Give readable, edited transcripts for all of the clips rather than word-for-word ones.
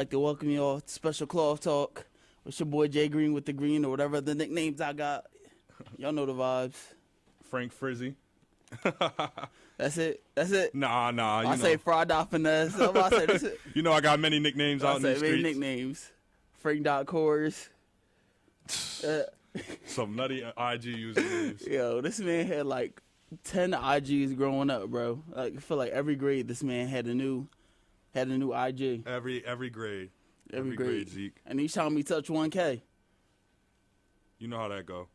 like to welcome you all to Special Cloth Talk with your boy Jay Green with the Green or whatever the nicknames I got. Y'all know the vibes. Frank Frizzy. That's it. Nah. I say Fried Dot Finesse. I'm about to say that's it. You know I got many nicknames out in the streets. Many nicknames. Frank Dot Cores. Some nutty IG usernames. Yo, this man had like 10 IGs growing up, bro. Like I feel like every grade this man had a new IG. Every grade. Every grade, Zeke. And each time he touched 1K. You know how that go.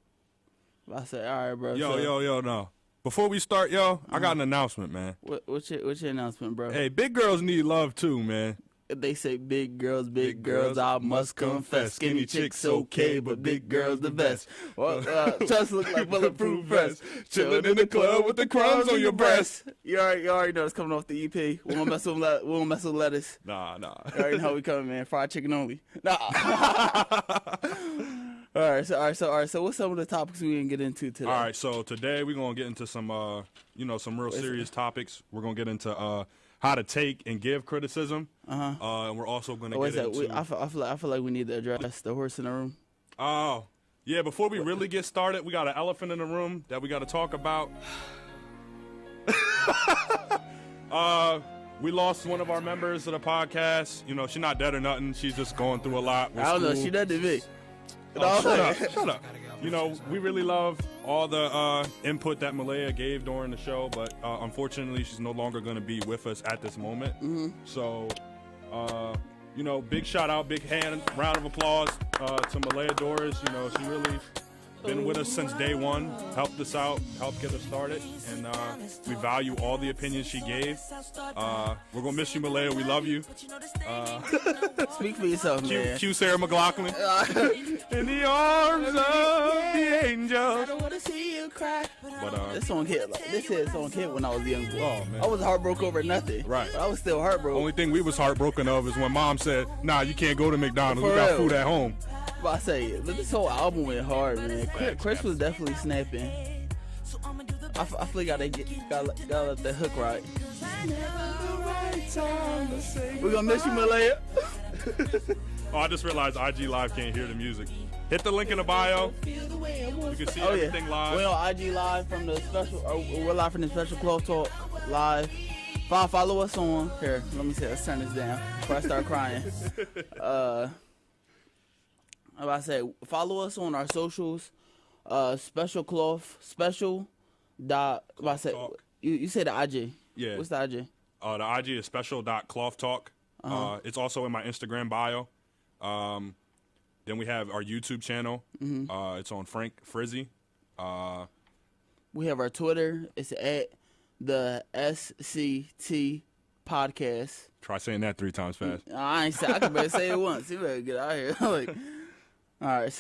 I said, all right, bro. Yo, no. Before we start, I got an announcement, man. What's your announcement, bro? Hey, big girls need love too, man. They say big girls, I must confess. Skinny chicks okay, but big girls the best. Well, just look like bulletproof vest. Chilling in the club with the crumbs on your breast. You already know it's coming off the EP. We won't mess with lettuce. Nah. You already know how we coming, man. Fried chicken only. Nah. All right. So what's some of the topics we can get into today? All right. So today we're gonna get into some, some real serious topics. We're gonna get into how to take and give criticism. And we're also gonna get into. I feel like we need to address the horse in the room. Oh, yeah. Before we really get started, we got an elephant in the room that we got to talk about. We lost one of our members of the podcast. You know, she's not dead or nothing. She's just going through a lot. I don't know. She dead to me. Shut up. You know, we really love all the input that Malaya gave during the show, but unfortunately, she's no longer going to be with us at this moment. Mm-hmm. So, big shout out, big round of applause to Malaya Doris. You know, she really been with us since day one, helped us out, helped get us started, and we value all the opinions she gave. We're going to miss you, Malaya. We love you. Speak for yourself, man. Q Sarah McLaughlin. In the arms of the angel. I don't want to see you cry. But, this song hit when I was a young boy. Oh, man. I was heartbroken over nothing. Right. But I was still heartbroken. Only thing we was heartbroken of is when Mom said, nah, you can't go to McDonald's. We got food at home. But I say, this whole album went hard, man. Chris was definitely snapping. I feel like gotta let the hook right. We're gonna miss you, Malaya. Oh, I just realized IG Live can't hear the music. Hit the link in the bio. You can see everything live. We're on IG Live from the special. We're live from the Special Cloth Talk live. Follow us on here. Let me see. Let's turn this down before I start crying. I said, follow us on our socials. Special Cloth Special. You said the IG. Yeah. What's the IG? The IG is special.clothtalk. It's also in my Instagram bio. Then we have our YouTube channel. Mm-hmm. It's on Frank Frizzy. We have our Twitter. It's at the SCT Podcast. Try saying that 3 times fast. I can better say it once. You better get out of here. All right.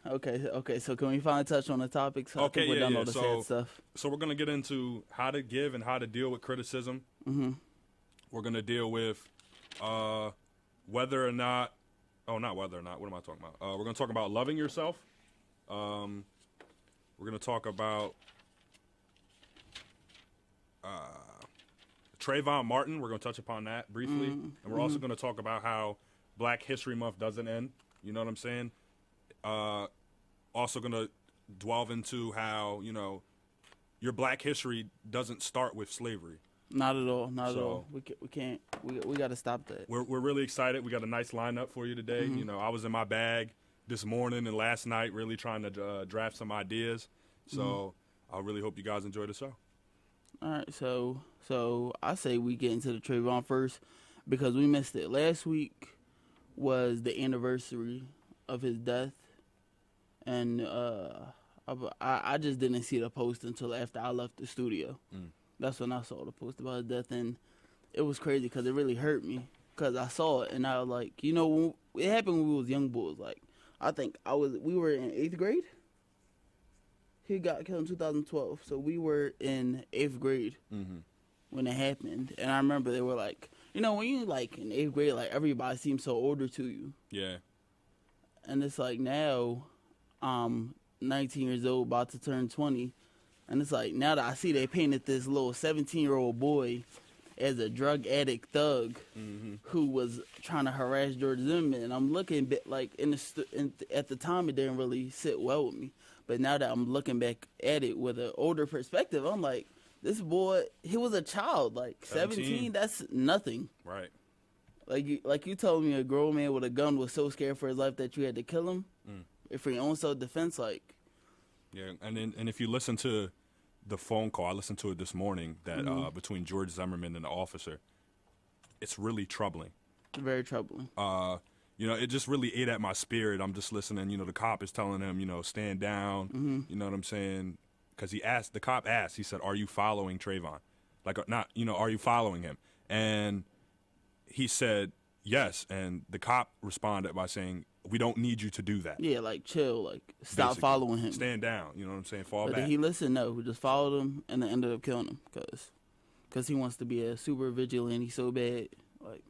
Okay. So can we finally touch on the topics? Okay, we're done yeah. all the sad stuff. So we're gonna get into how to give and how to deal with criticism. Mm-hmm. We're gonna deal with whether or not. Oh, not whether or not. What am I talking about? We're gonna talk about loving yourself. We're gonna talk about Trayvon Martin. We're gonna touch upon that briefly, and we're also gonna talk about how Black History Month doesn't end. You know what I'm saying? Also going to delve into how, your Black history doesn't start with slavery. Not at all. Not at all. We can't. We got to stop that. We're really excited. We got a nice lineup for you today. Mm-hmm. I was in my bag this morning and last night really trying to draft some ideas. So I really hope you guys enjoy the show. All right. So I say we get into the Trayvon first because we missed it. Last week was the anniversary of his death, and I just didn't see the post until after I left the studio. That's when I saw the post about his death, and it was crazy because it really hurt me because I saw it and I was like, when it happened when we was young boys. Like I think we were in 8th grade. He got killed in 2012, so we were in 8th grade when it happened, and I remember they were like. When you like in 8th grade, like everybody seems so older to you. Yeah. And it's like now, I'm 19 years old, about to turn 20, and it's like now that I see they painted this little 17-year-old boy as a drug addict thug who was trying to harass George Zimmerman. And I'm looking like at the time it didn't really sit well with me, but now that I'm looking back at it with an older perspective, I'm like, this boy, he was a child, like 17. That's nothing. Right. Like you told me, a grown man with a gun was so scared for his life that you had to kill him. For your own self-defense, like. Yeah, and if you listen to the phone call, I listened to it this morning, that between George Zimmerman and the officer, it's really troubling. Very troubling. It just really ate at my spirit. I'm just listening. The cop is telling him, stand down. You know what I'm saying? Because the cop asked, he said, "Are you following Trayvon? Are you following him?" And he said, "Yes." And the cop responded by saying, "We don't need you to do that." Yeah, like chill, like stop Basically, following him. Stand down. You know what I'm saying? Fall but back. Did he listen? No, we just followed him and then ended up killing him because he wants to be a super vigilante so bad. Like,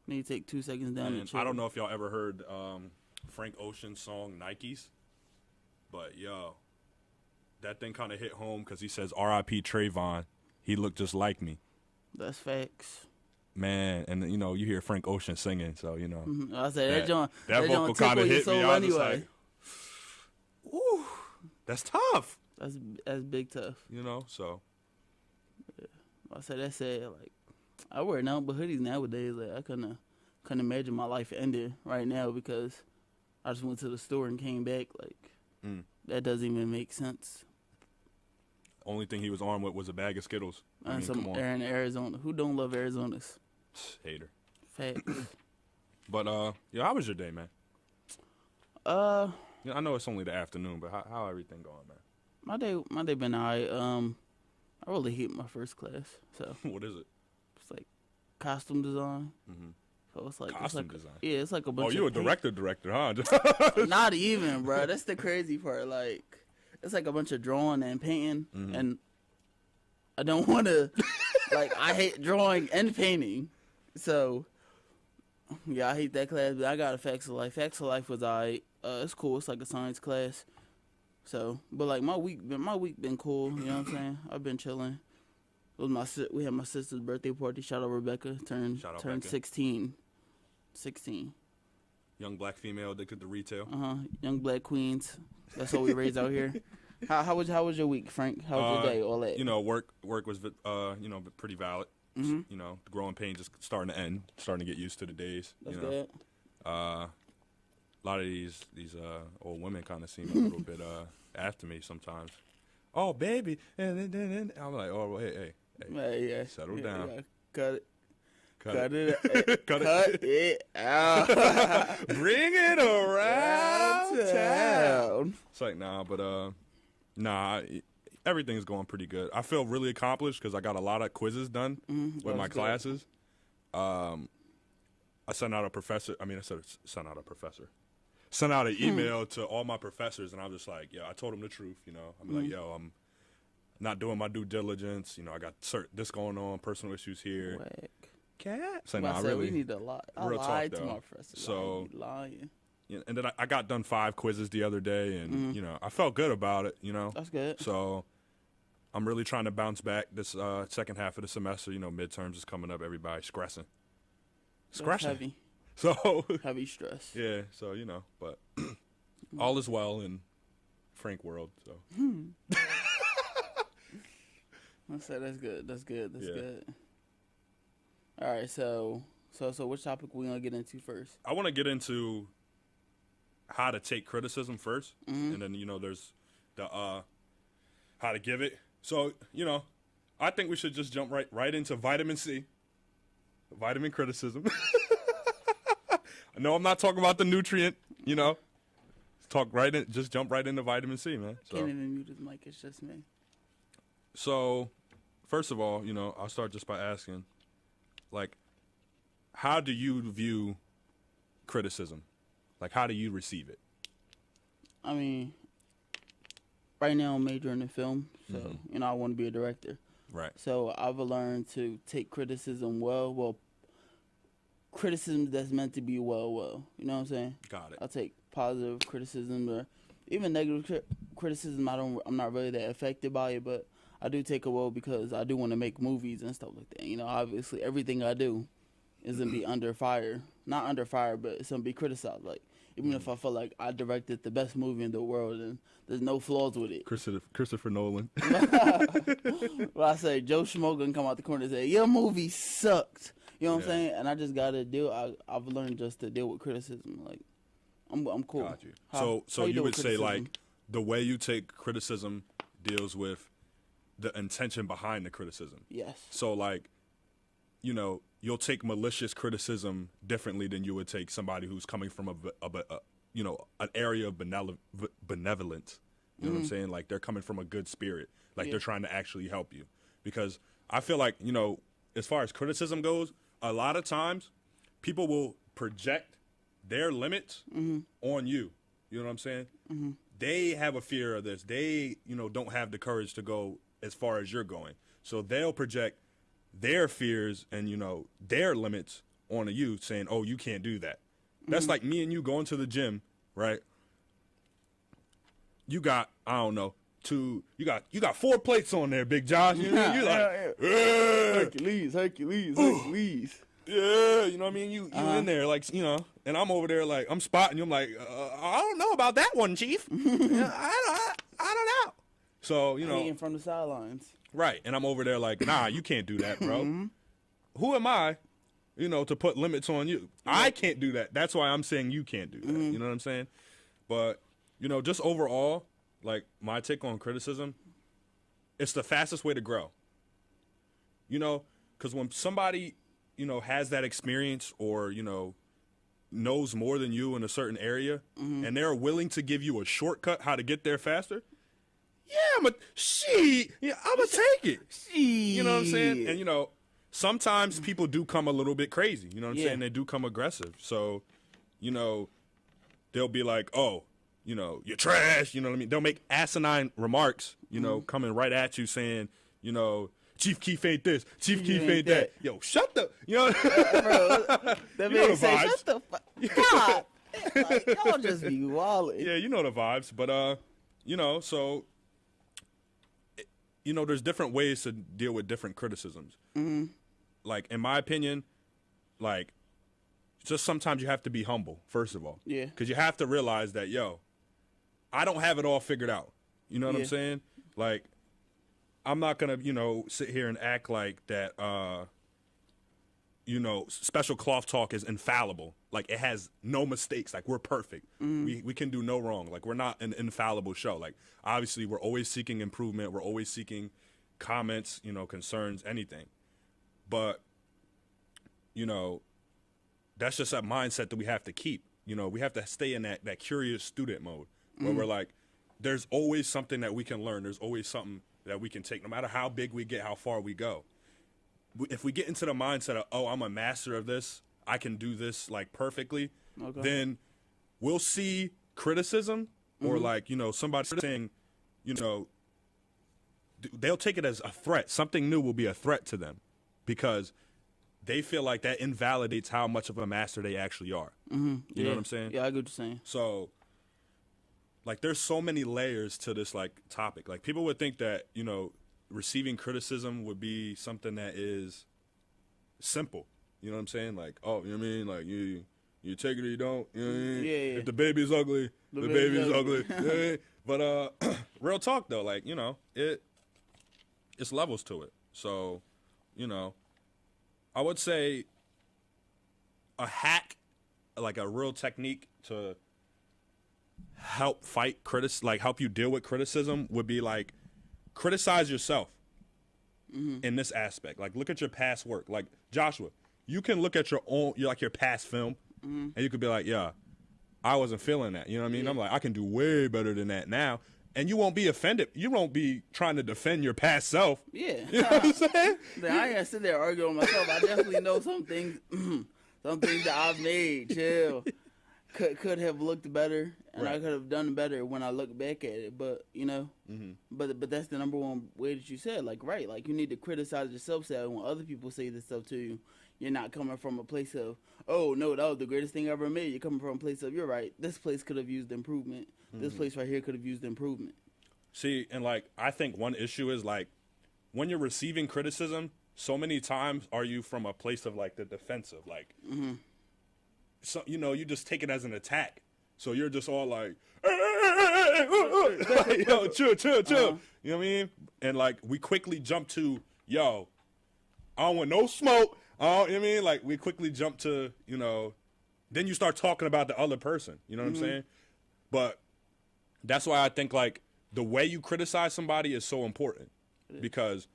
need to take 2 seconds down and chill. I don't know if y'all ever heard Frank Ocean's song Nikes, but yo, that thing kind of hit home because he says R.I.P. Trayvon. He looked just like me. That's facts. Man, and you hear Frank Ocean singing, so I said that vocal kind of hit me. I was anyway. like, "Ooh, that's tough." That's big tough. So. Yeah. I said that's sad. Like, I wear nothing but hoodies nowadays. Like, I couldn't imagine my life ending right now because I just went to the store and came back. Like, that doesn't even make sense. Only thing he was armed with was a bag of Skittles. And some air in Arizona. Who don't love Arizonas? Hater. Facts. But how was your day, man? I know it's only the afternoon, but how everything going, man? My day been alright. I really hate my first class. So what is it? It's like costume design. So it's like costume design. Yeah, it's like a bunch. Oh, you a director, huh? Not even, bro. That's the crazy part. Like, it's like a bunch of drawing and painting, and I don't want to. Like, I hate drawing and painting, so yeah, I hate that class. But I got a Facts of Life. Facts of Life was alright. It's cool. It's like a science class. So, but like my week been cool. You know what I'm saying? I've been chilling. We had my sister's birthday party. Shout out Rebecca. Turned Becca. 16. Young black female addicted to retail. Young black queens. That's what we raised out here. How was your week, Frank? How was your day? All that. Work was pretty valid. The growing pains is starting to end. Starting to get used to the days. That's good. A lot of these old women kind of seem a little bit after me sometimes. Oh, baby, and I'm like, oh, hey, yeah. Settle down. Yeah. Cut it. Cut it out. Bring it around town. It's like, everything's going pretty good. I feel really accomplished because I got a lot of quizzes done with my classes. I sent out an email to all my professors, and I was just like, I told them the truth, I'm like, I'm not doing my due diligence, I got this going on, personal issues here. Whack. Cat? So, really. We need to lie. I lied to my professor. So, lying. And then I got done 5 quizzes the other day, and, I felt good about it, That's good. So, I'm really trying to bounce back this second half of the semester. Midterms is coming up. Everybody's stressing. Heavy. So heavy stress. Yeah, so but all is well in Frank world. So I said that's good. That's good. All right, so which topic we gonna get into first? I want to get into how to take criticism first, and then there's the how to give it. So I think we should just jump right into vitamin C, vitamin criticism. No, I'm not talking about the nutrient, just jump right into vitamin C, man. So. Can't even mute his mic, it's just me. So, first of all, I'll start just by asking, like, how do you view criticism? Like, how do you receive it? I mean, right now I'm majoring in film, so, I want to be a director. Right. So I've learned to take criticism well, criticism that's meant to be well. You know what I'm saying? Got it. I'll take positive criticism or even negative criticism. I'm not really that affected by it, but I do take a will because I do want to make movies and stuff like that. You know, obviously everything I do is gonna be under fire, not under fire, but it's gonna be criticized. Like even if I feel like I directed the best movie in the world and there's no flaws with it. Christopher Nolan. Well, I say Joe Schmo gonna come out the corner and say your movie sucked. You know what I'm saying? And I just gotta I've learned just to deal with criticism. Like I'm cool. Got you. So you would say like the way you take criticism deals with the intention behind the criticism. Yes. So like, you know, you'll take malicious criticism differently than you would take somebody who's coming from a you know, an area of benevolence. You know what I'm saying? Like they're coming from a good spirit. Like they're trying to actually help you. Because I feel like, you know, as far as criticism goes, a lot of times people will project their limits on you. You know what I'm saying? They have a fear of this. They, you know, don't have the courage to go as far as you're going. So they'll project their fears and, you know, their limits onto you saying, oh, you can't do that. That's like me and you going to the gym, right? You got, I don't know, you got 4 plates on there, Big Josh. You know, you're like, Hercules. Yeah, you know what I mean? You in there, like, you know, and I'm over there, like, I'm spotting you. I'm like, I don't know about that one, Chief. I don't know. So, you know. Hating from the sidelines. Right, and I'm over there like, nah, you can't do that, bro. Who am I, you know, to put limits on you? I can't do that. That's why I'm saying you can't do that. You know what I'm saying? But, you know, just overall, like, my take on criticism, it's the fastest way to grow. You know, because when somebody, you know, has that experience or, you know, knows more than you in a certain area and they're willing to give you a shortcut how to get there faster, I'm going to take it. You know what I'm saying? And, you know, sometimes people do come a little bit crazy. You know what I'm saying? They do come aggressive. So, you know, they'll be like, oh, you know, you're trash. You know what I mean? They'll make asinine remarks, you know, coming right at you saying, you know, Chief Keef ain't this, Chief Keef ain't that. Yo, shut the, you know. Bro, that you know the say, vibes. shut the fuck. God. Like, y'all just be wildin'. Yeah, you know the vibes. But, you know, so, you know, there's different ways to deal with different criticisms. Like, in my opinion, like, just sometimes you have to be humble, first of all. Yeah. Because you have to realize that, yo, I don't have it all figured out. You know what I'm saying? Like, I'm not going to, you know, sit here and act like that, you know, Special Cloth Talk is infallible. Like, it has no mistakes. Like, we're perfect. We can do no wrong. Like, we're not an infallible show. Like, obviously, we're always seeking improvement. We're always seeking comments, you know, concerns, anything. But, you know, that's just a mindset that we have to keep. You know, we have to stay in that curious student mode where we're like, there's always something that we can learn. There's always something that we can take, no matter how big we get, how far we go. If we get into the mindset of, oh, I'm a master of this, I can do this, like, perfectly, then we'll see criticism or, like, you know, somebody saying, you know, they'll take it as a threat. Something new will be a threat to them because they feel like that invalidates how much of a master they actually are. You know what I'm saying? Yeah, I get what you're saying. So, like, there's so many layers to this, like, topic. Like, people would think that, you know, receiving criticism would be something that is simple. You know what I'm saying? Like, oh, you know what I mean? Like, you take it or you don't. You know what I mean? Yeah. If the baby's ugly, the baby's ugly. You know what I mean? But real talk, though, like, you know, it's levels to it. So, you know, I would say a hack, like a real technique to help help you deal with criticism would be like criticize yourself in this aspect. Like, look at your past work. Like, Joshua, you can look at your past film and you could be like, yeah, I wasn't feeling that. You know what I mean? I'm like, I can do way better than that now. And you won't be offended. You won't be trying to defend your past self. Yeah. You know what I'm saying? I ain't sit there arguing with myself. I definitely know some things that I've made. Chill. Could have looked better, and I could have done better when I look back at it. But, you know, but that's the number one way that you said. Like, right, like, you need to criticize yourself so that when other people say this stuff to you, you're not coming from a place of, oh, no, that was the greatest thing I ever made. You're coming from a place of, you're right, this place could have used improvement. This place right here could have used improvement. See, and, like, I think one issue is, like, when you're receiving criticism, so many times are you from a place of like the defensive, like, so you just take it as an attack. So you're just all like, like, yo, chill. You know what I mean? And like we quickly jump to, yo, I don't want no smoke. You know what I mean? Like we quickly jump to, then you start talking about the other person. You know what I'm saying? But that's why I think like the way you criticize somebody is so important. Because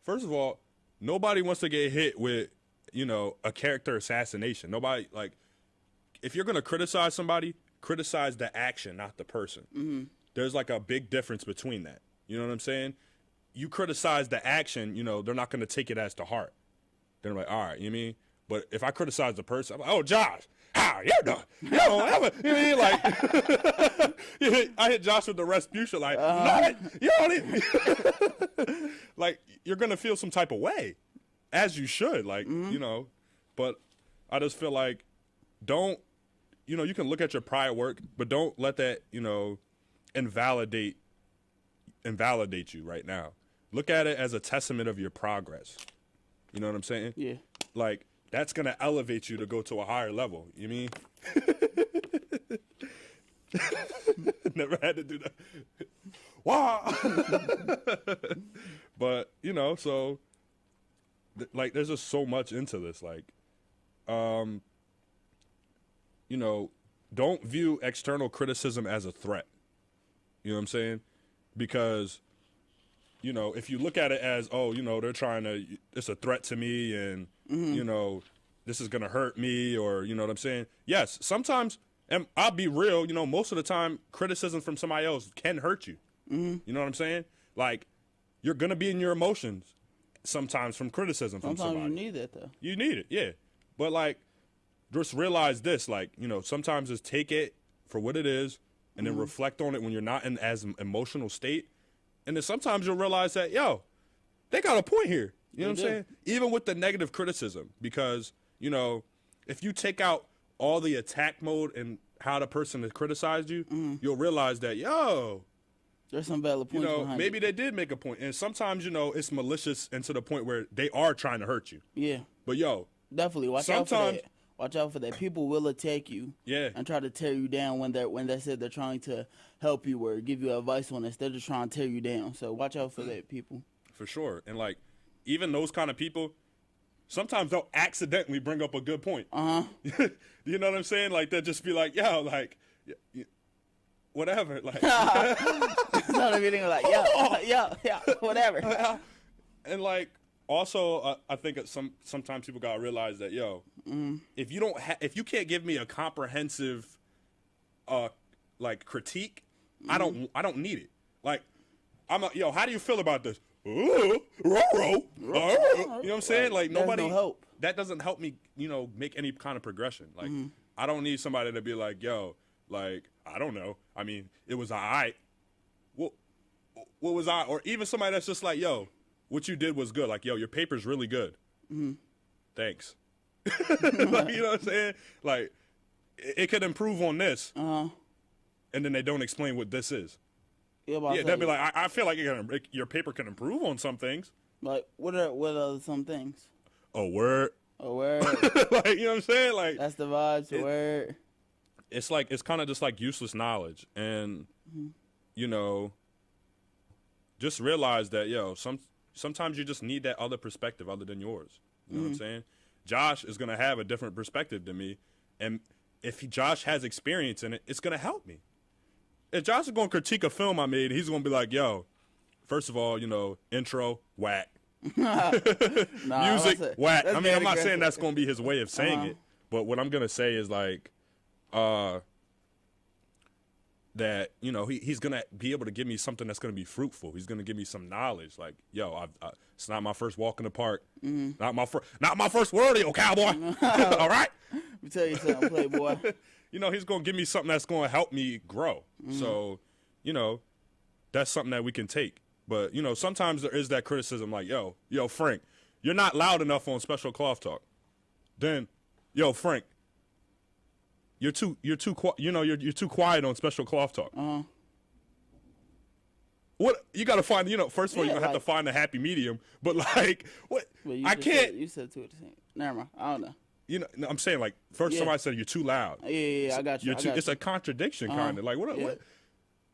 first of all, nobody wants to get hit with, a character assassination. Nobody, like, if you're going to criticize somebody, criticize the action, not the person. There's like a big difference between that. You know what I'm saying? You criticize the action, they're not going to take it as to heart. They're like, all right, you know what I mean? But if I criticize the person, I'm like, oh, Josh, how you doing? You don't ever, you know what I mean? Like, I hit Josh with the Rasputia, like, you don't even, like, you're going to feel some type of way, as you should, like, but I just feel like don't, you can look at your prior work, but don't let that, invalidate you right now. Look at it as a testament of your progress. You know what I'm saying? Yeah. Like, that's going to elevate you to go to a higher level. You mean? Never had to do that. Wow. But, so, like, there's just so much into this. Like, don't view external criticism as a threat. You know what I'm saying? Because, if you look at it as, oh, they're trying to, it's a threat to me and, this is going to hurt me or, you know what I'm saying? Yes, sometimes, and I'll be real, most of the time, criticism from somebody else can hurt you. You know what I'm saying? Like, you're going to be in your emotions sometimes from criticism from somebody. Sometimes you need that, though. You need it, yeah. But, like, just realize this, like, sometimes just take it for what it is and then reflect on it when you're not in as an emotional state. And then sometimes you'll realize that, yo, they got a point here. You know what I'm saying? Even with the negative criticism, because, if you take out all the attack mode and how the person has criticized you, you'll realize that, yo, there's some valid points behind maybe it. they did make a point. And sometimes, it's malicious and to the point where they are trying to hurt you. Yeah. But, yo, definitely watch out for that. Watch out for that. People will attack you and try to tear you down when they said they're trying to help you or give you advice on this. They're just trying to tear you down. So watch out for that, people. For sure. And, like, even those kind of people, sometimes they'll accidentally bring up a good point. You know what I'm saying? Like, they'll just be like, yo, like, whatever. Like, not everything like, yeah, whatever. And, like, also, I think sometimes people gotta realize that, yo, if you can't give me a comprehensive, like critique, I don't need it. Like, yo, how do you feel about this? You know what I'm saying? Like nobody. No help. That doesn't help me, make any kind of progression. Like, I don't need somebody to be like, yo, like, I don't know. I mean, it was alright. What was I? Or even somebody that's just like, yo, what you did was good. Like, yo, your paper's really good. Thanks. Like, you know what I'm saying? Like, it could improve on this. And then they don't explain what this is. Yeah, they'd be like, I feel like your paper can improve on some things. Like, what are some things? A word. A word. Like, you know what I'm saying? Like, that's the vibes, a word. It's like, it's kind of just like useless knowledge. And, just realize that, yo, sometimes you just need that other perspective other than yours. You know what I'm saying? Josh is going to have a different perspective than me. And if Josh has experience in it, it's going to help me. If Josh is going to critique a film I made, he's going to be like, yo, first of all, intro, whack. Music, whack. I mean, I'm not saying that's going to be his way of saying it. But what I'm going to say is like, that, he's going to be able to give me something that's going to be fruitful. He's going to give me some knowledge. Like, yo, it's not my first walk in the park. Not my first rodeo, cowboy. All right? Let me tell you something, playboy. He's going to give me something that's going to help me grow. So, that's something that we can take. But, sometimes there is that criticism like, yo, Frank, you're not loud enough on Special Cloth Talk. Then, yo, Frank, you're too quiet on Special Cloth Talk. what you got to find. First of all, Yeah, you gonna have to find a happy medium. But like, what? Well, I can't. You said two at the same. Never mind. I don't know. No, I'm saying like first somebody said you're too loud. Yeah, I got you. It's a contradiction kind of like what?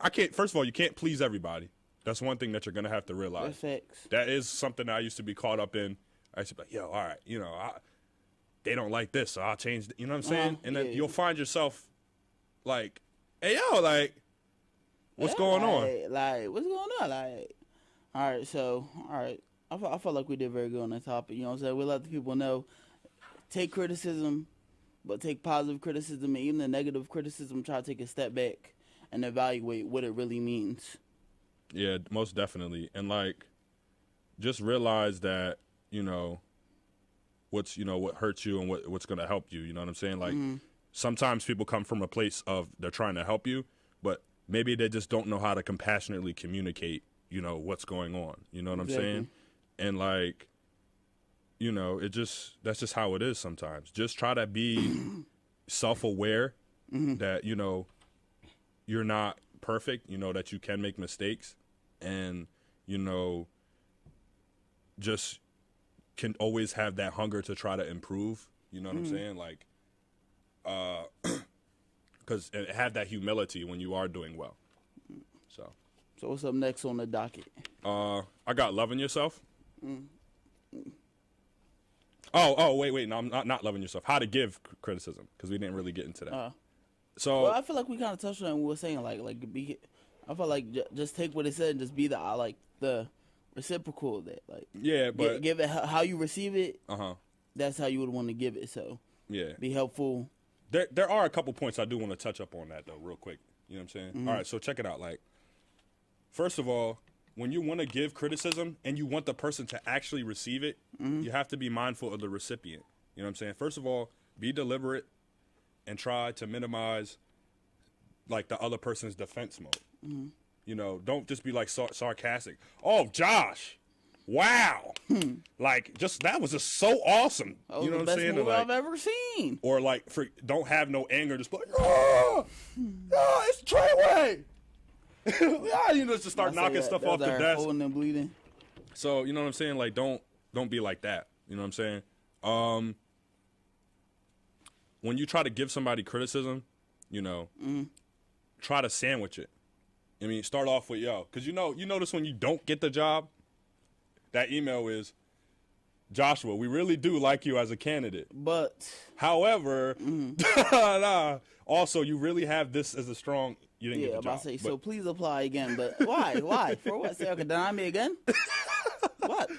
I can't. First of all, you can't please everybody. That's one thing that you're gonna have to realize. That's facts. That is something I used to be caught up in. I used to be like, yo, all right, they don't like this, so I'll change. You know what I'm saying? And then you'll find yourself like, hey, yo, like, what's going on? Like, what's going on? Like, all right. I felt like we did very good on that topic. You know what I'm saying? We let the people know, take criticism, but take positive criticism and even the negative criticism, try to take a step back and evaluate what it really means. Yeah, most definitely. And, like, just realize that, what hurts you and what's going to help you. You know what I'm saying? Like, sometimes people come from a place of they're trying to help you, but maybe they just don't know how to compassionately communicate, what's going on. You know what I'm saying? And, like, that's just how it is sometimes. Just try to be self-aware that, you're not perfect, that you can make mistakes, and, just can always have that hunger to try to improve. You know what I'm saying? Like, because have that humility when you are doing well. So what's up next on the docket? I got Loving Yourself. Oh, wait. No, I'm not Loving Yourself. How to give criticism, because we didn't really get into that. Well, I feel like we kind of touched on it when we were saying I feel like just take what it said and just be the reciprocal of that. Like, yeah, but give it how you receive it. That's how you would want to give it. So yeah, be helpful. There are a couple points I do want to touch up on that though, real quick. You know what I'm saying? All right, so check it out. Like, first of all, when you want to give criticism and you want the person to actually receive it, you have to be mindful of the recipient. You know what I'm saying? First of all, be deliberate and try to minimize like the other person's defense mode. Don't just be like sarcastic. Oh, Josh, wow. Like, just that was just so awesome. You know what I'm saying? Movie I've ever seen. Or like, don't have no anger. Just be like, it's Treyway. Just start knocking stuff off the desk. Holding and bleeding. So you know what I'm saying? Like, don't be like that. You know what I'm saying? When you try to give somebody criticism, try to sandwich it. I mean, start off with because you notice when you don't get the job, that email is, Joshua, we really do like you as a candidate. But however, also you really have this as a strong. You didn't get the job. I'm about to say, so please apply again. But why? Why? For what? Say, okay, deny me again? What?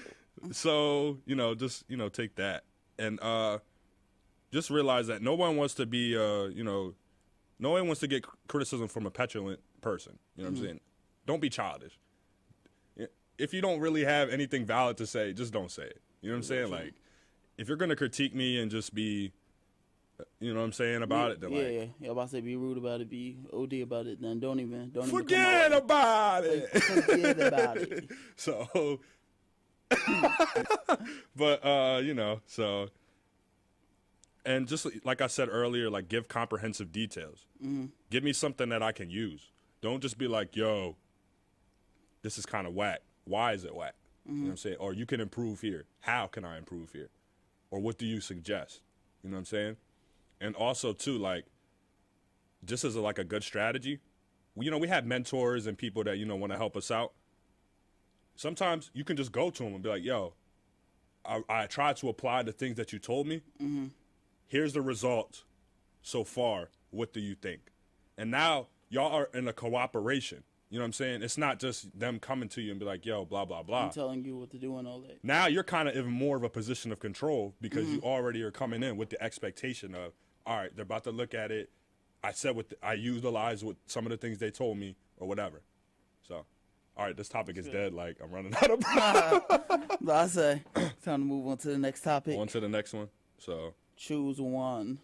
So just take that and just realize that no one wants to be no one wants to get criticism from a petulant person. You know what I'm saying? Don't be childish. If you don't really have anything valid to say, just don't say it. You know what I'm saying? Like, if you're gonna critique me and just be, you know what I'm saying about it, then I'm about to say be rude about it, be OD about it, then don't even forget about it. Forget about it. So, but so. And just like I said earlier, like, give comprehensive details. Give me something that I can use. Don't just be like, yo, this is kind of whack. Why is it whack? You know what I'm saying? Or you can improve here. How can I improve here? Or what do you suggest? You know what I'm saying? And also, too, like, just as a good strategy, we have mentors and people that, want to help us out. Sometimes you can just go to them and be like, yo, I tried to apply the things that you told me. Here's the result so far. What do you think? And now y'all are in a cooperation. You know what I'm saying? It's not just them coming to you and be like, yo, blah, blah, blah. I'm telling you what to do and all that. Now you're kind of even more of a position of control because you already are coming in with the expectation of, all right, they're about to look at it. I utilized with some of the things they told me or whatever. So, all right, this topic is dead. Like, I'm running out of breath. I say, time to move on to the next topic. On to the next one. So, choose one.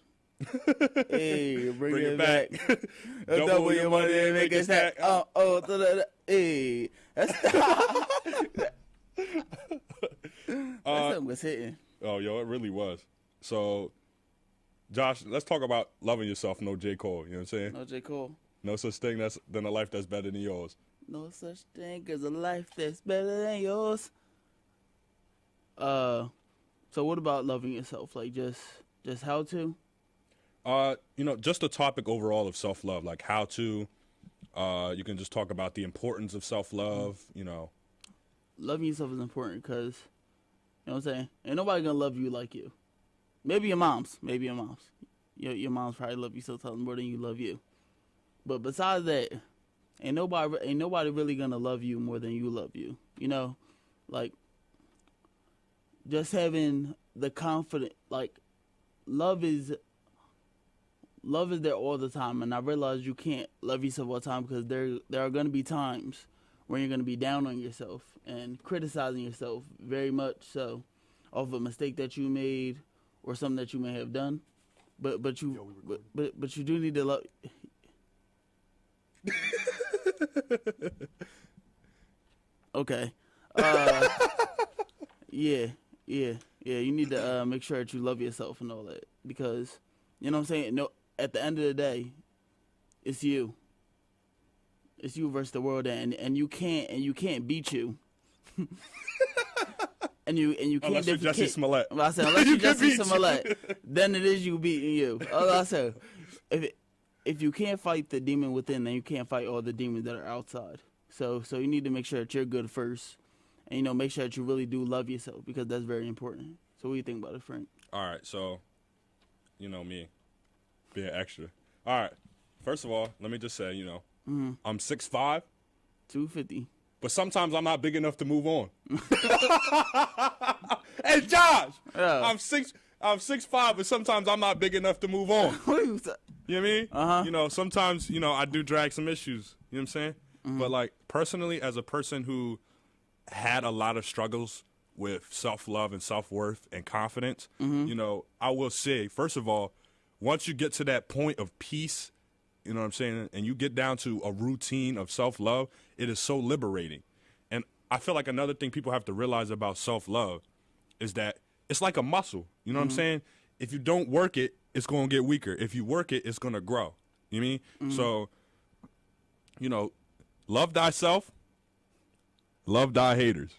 Hey, bring it back. Double your money and make it stack. Hey. That song was hitting. Oh, yo, it really was. So, Josh, let's talk about Loving Yourself, no J. Cole. You know what I'm saying? No J. Cole. No such thing than a life that's better than yours. No such thing as a life that's better than yours. So what about loving yourself? Like just how to? Just the topic overall of self-love, like how to, you can just talk about the importance of self-love, Loving yourself is important because, you know what I'm saying? Ain't nobody gonna love you like you. Maybe your moms. Your moms probably love you sometimes more than you love you. But besides that, ain't nobody really gonna love you more than you love you. Like just having the confidence, like love is there all the time, and I realize you can't love yourself all the time because there are gonna be times when you're gonna be down on yourself and criticizing yourself very much so, of a mistake that you made or something that you may have done. But you do need to love. Okay. Yeah. You need to make sure that you love yourself and all that, because you know what I'm saying. No, at the end of the day, it's you. It's you versus the world, and you can't beat you. and you can't. Unless you're Jussie Smollett. I said unless you're Jussie Smollett, then it is you beating you. I said if you can't fight the demon within, then you can't fight all the demons that are outside. So you need to make sure that you're good first, and make sure that you really do love yourself, because that's very important. So what do you think about it, Frank? All right, so me being extra. All right, first of all, let me just say, I'm 6'5", 250. but sometimes I'm not big enough to move on. Hey, Josh, Yeah. I'm 6'5", but sometimes I'm not big enough to move on. What you say? You know what I mean? Uh-huh. Sometimes, I do drag some issues. You know what I'm saying? But, like, personally, as a person who had a lot of struggles with self-love and self-worth and confidence, I will say, first of all, once you get to that point of peace, you know what I'm saying, and you get down to a routine of self-love, it is so liberating. And I feel like another thing people have to realize about self-love is that it's like a muscle. You know what I'm saying? If you don't work it, it's going to get weaker. If you work it, it's going to grow. You know what I mean? So, love thyself, love thy haters.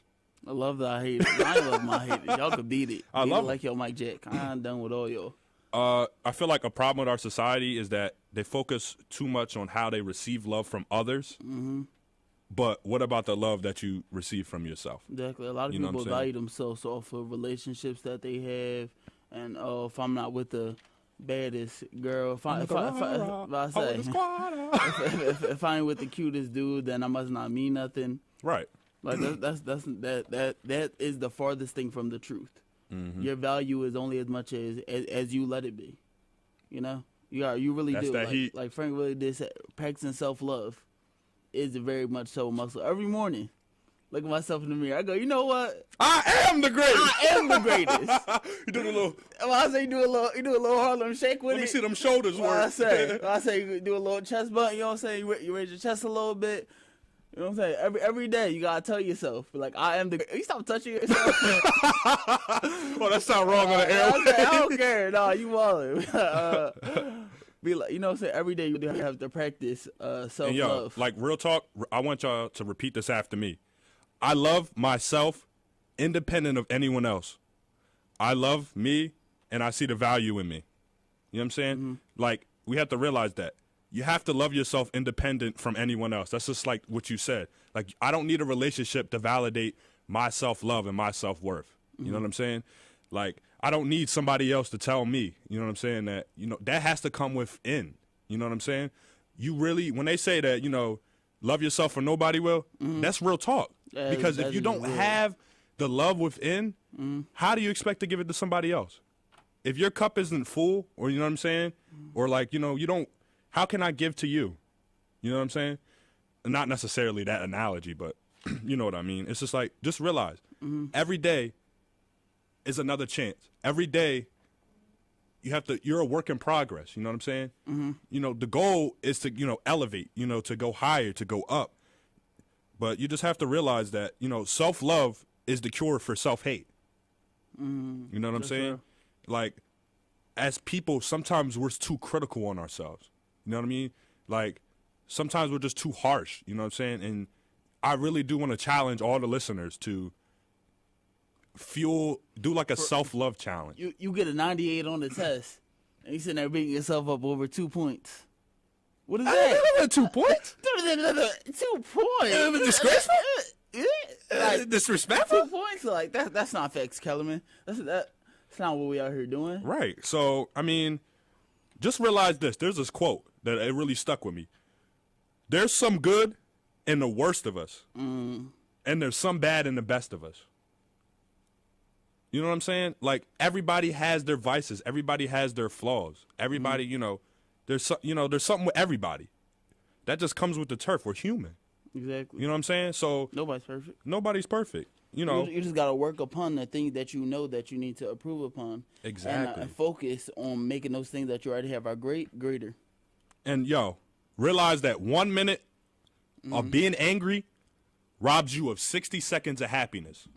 I love thy haters. I ain't love my haters. Y'all could beat it. I Beat love it like yo Mike Jack. I'm done with all y'all. I feel like a problem with our society is that they focus too much on how they receive love from others. But what about the love that you receive from yourself? Exactly. A lot of You know what people I'm saying? value themselves off of relationships that they have, and if I'm not with the baddest girl, if I ain't with the cutest dude, then I must not mean nothing. Right. Like that is the farthest thing from the truth. Your value is only as much as you let it be. You really That's do. that heat. Like Frank really did say, practicing self-love is very much so a muscle. Every morning, look at myself in the mirror. I go, you know what? I am the greatest. I am the greatest. You do a little. Well, I say you do a little Harlem shake with it. Let me see them shoulders Well, work. I say you do a little chest bump. You know what I'm saying? You raise your chest a little bit. You know what I'm saying? Every day you gotta tell yourself, like, I am the. You stop touching yourself. Well, that sound wrong on the airway. I don't care. No, you wildin'. Be like, you know what I'm saying? Every day you do have to practice self-love. And yo, like real talk, I want y'all to repeat this after me. I love myself independent of anyone else. I love me, and I see the value in me. You know what I'm saying? Like, we have to realize that. You have to love yourself independent from anyone else. That's just like what you said. Like, I don't need a relationship to validate my self-love and my self-worth. You know what I'm saying? Like, I don't need somebody else to tell me, you know what I'm saying, that, that has to come within. You know what I'm saying? You really, when they say that, love yourself or nobody will, that's real talk. Because if you don't have the love within, how do you expect to give it to somebody else? If your cup isn't full, or you know what I'm saying? Or like, you don't, how can I give to you? You know what I'm saying? Not necessarily that analogy, but you know what I mean. It's just like, just realize every day is another chance. Every day you're a work in progress. You know what I'm saying? The goal is to, elevate, to go higher, to go up. But you just have to realize that, self-love is the cure for self-hate. You know what I'm saying? Sure. Like, as people, sometimes we're too critical on ourselves. You know what I mean? Like, sometimes we're just too harsh. You know what I'm saying? And I really do want to challenge all the listeners to do like a self-love challenge. You get a 98 on the test, and you sitting there beating yourself up over 2 points. What is that? 2 points? 2 points. Disgraceful? Like, Disrespectful? 2 points? Like, that's not facts, Kellerman. That's not what we out here doing. Right. So, I mean, just realize this. There's this quote that it really stuck with me. There's some good in the worst of us, and there's some bad in the best of us. You know what I'm saying? Like, everybody has their vices. Everybody has their flaws. Everybody, there's something with everybody. That just comes with the turf. We're human. Exactly. You know what I'm saying? So nobody's perfect. Nobody's perfect. You just got to work upon the things that you know that you need to improve upon. Exactly. And focus on making those things that you already have are greater. And realize that 1 minute of being angry robs you of 60 seconds of happiness.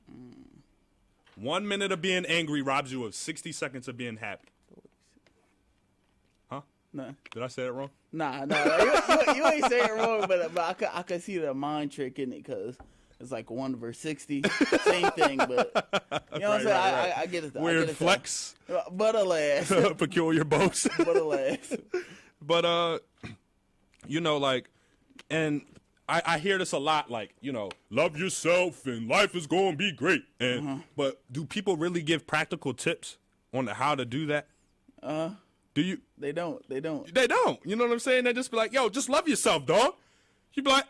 1 minute of being angry robs you of 60 seconds of being happy. Huh? Nah. Did I say it wrong? Nah. You ain't saying it wrong, but I could see the mind trick in it because it's like 1 versus 60. Same thing, but you know what I'm saying? Right. I get it. Weird flex. But alas. Peculiar boast. But alas. But, and I hear this a lot, like, love yourself and life is going to be great. And But do people really give practical tips on how to do that? Do you? They don't. They don't. You know what I'm saying? They just be like, yo, just love yourself, dog. You be like,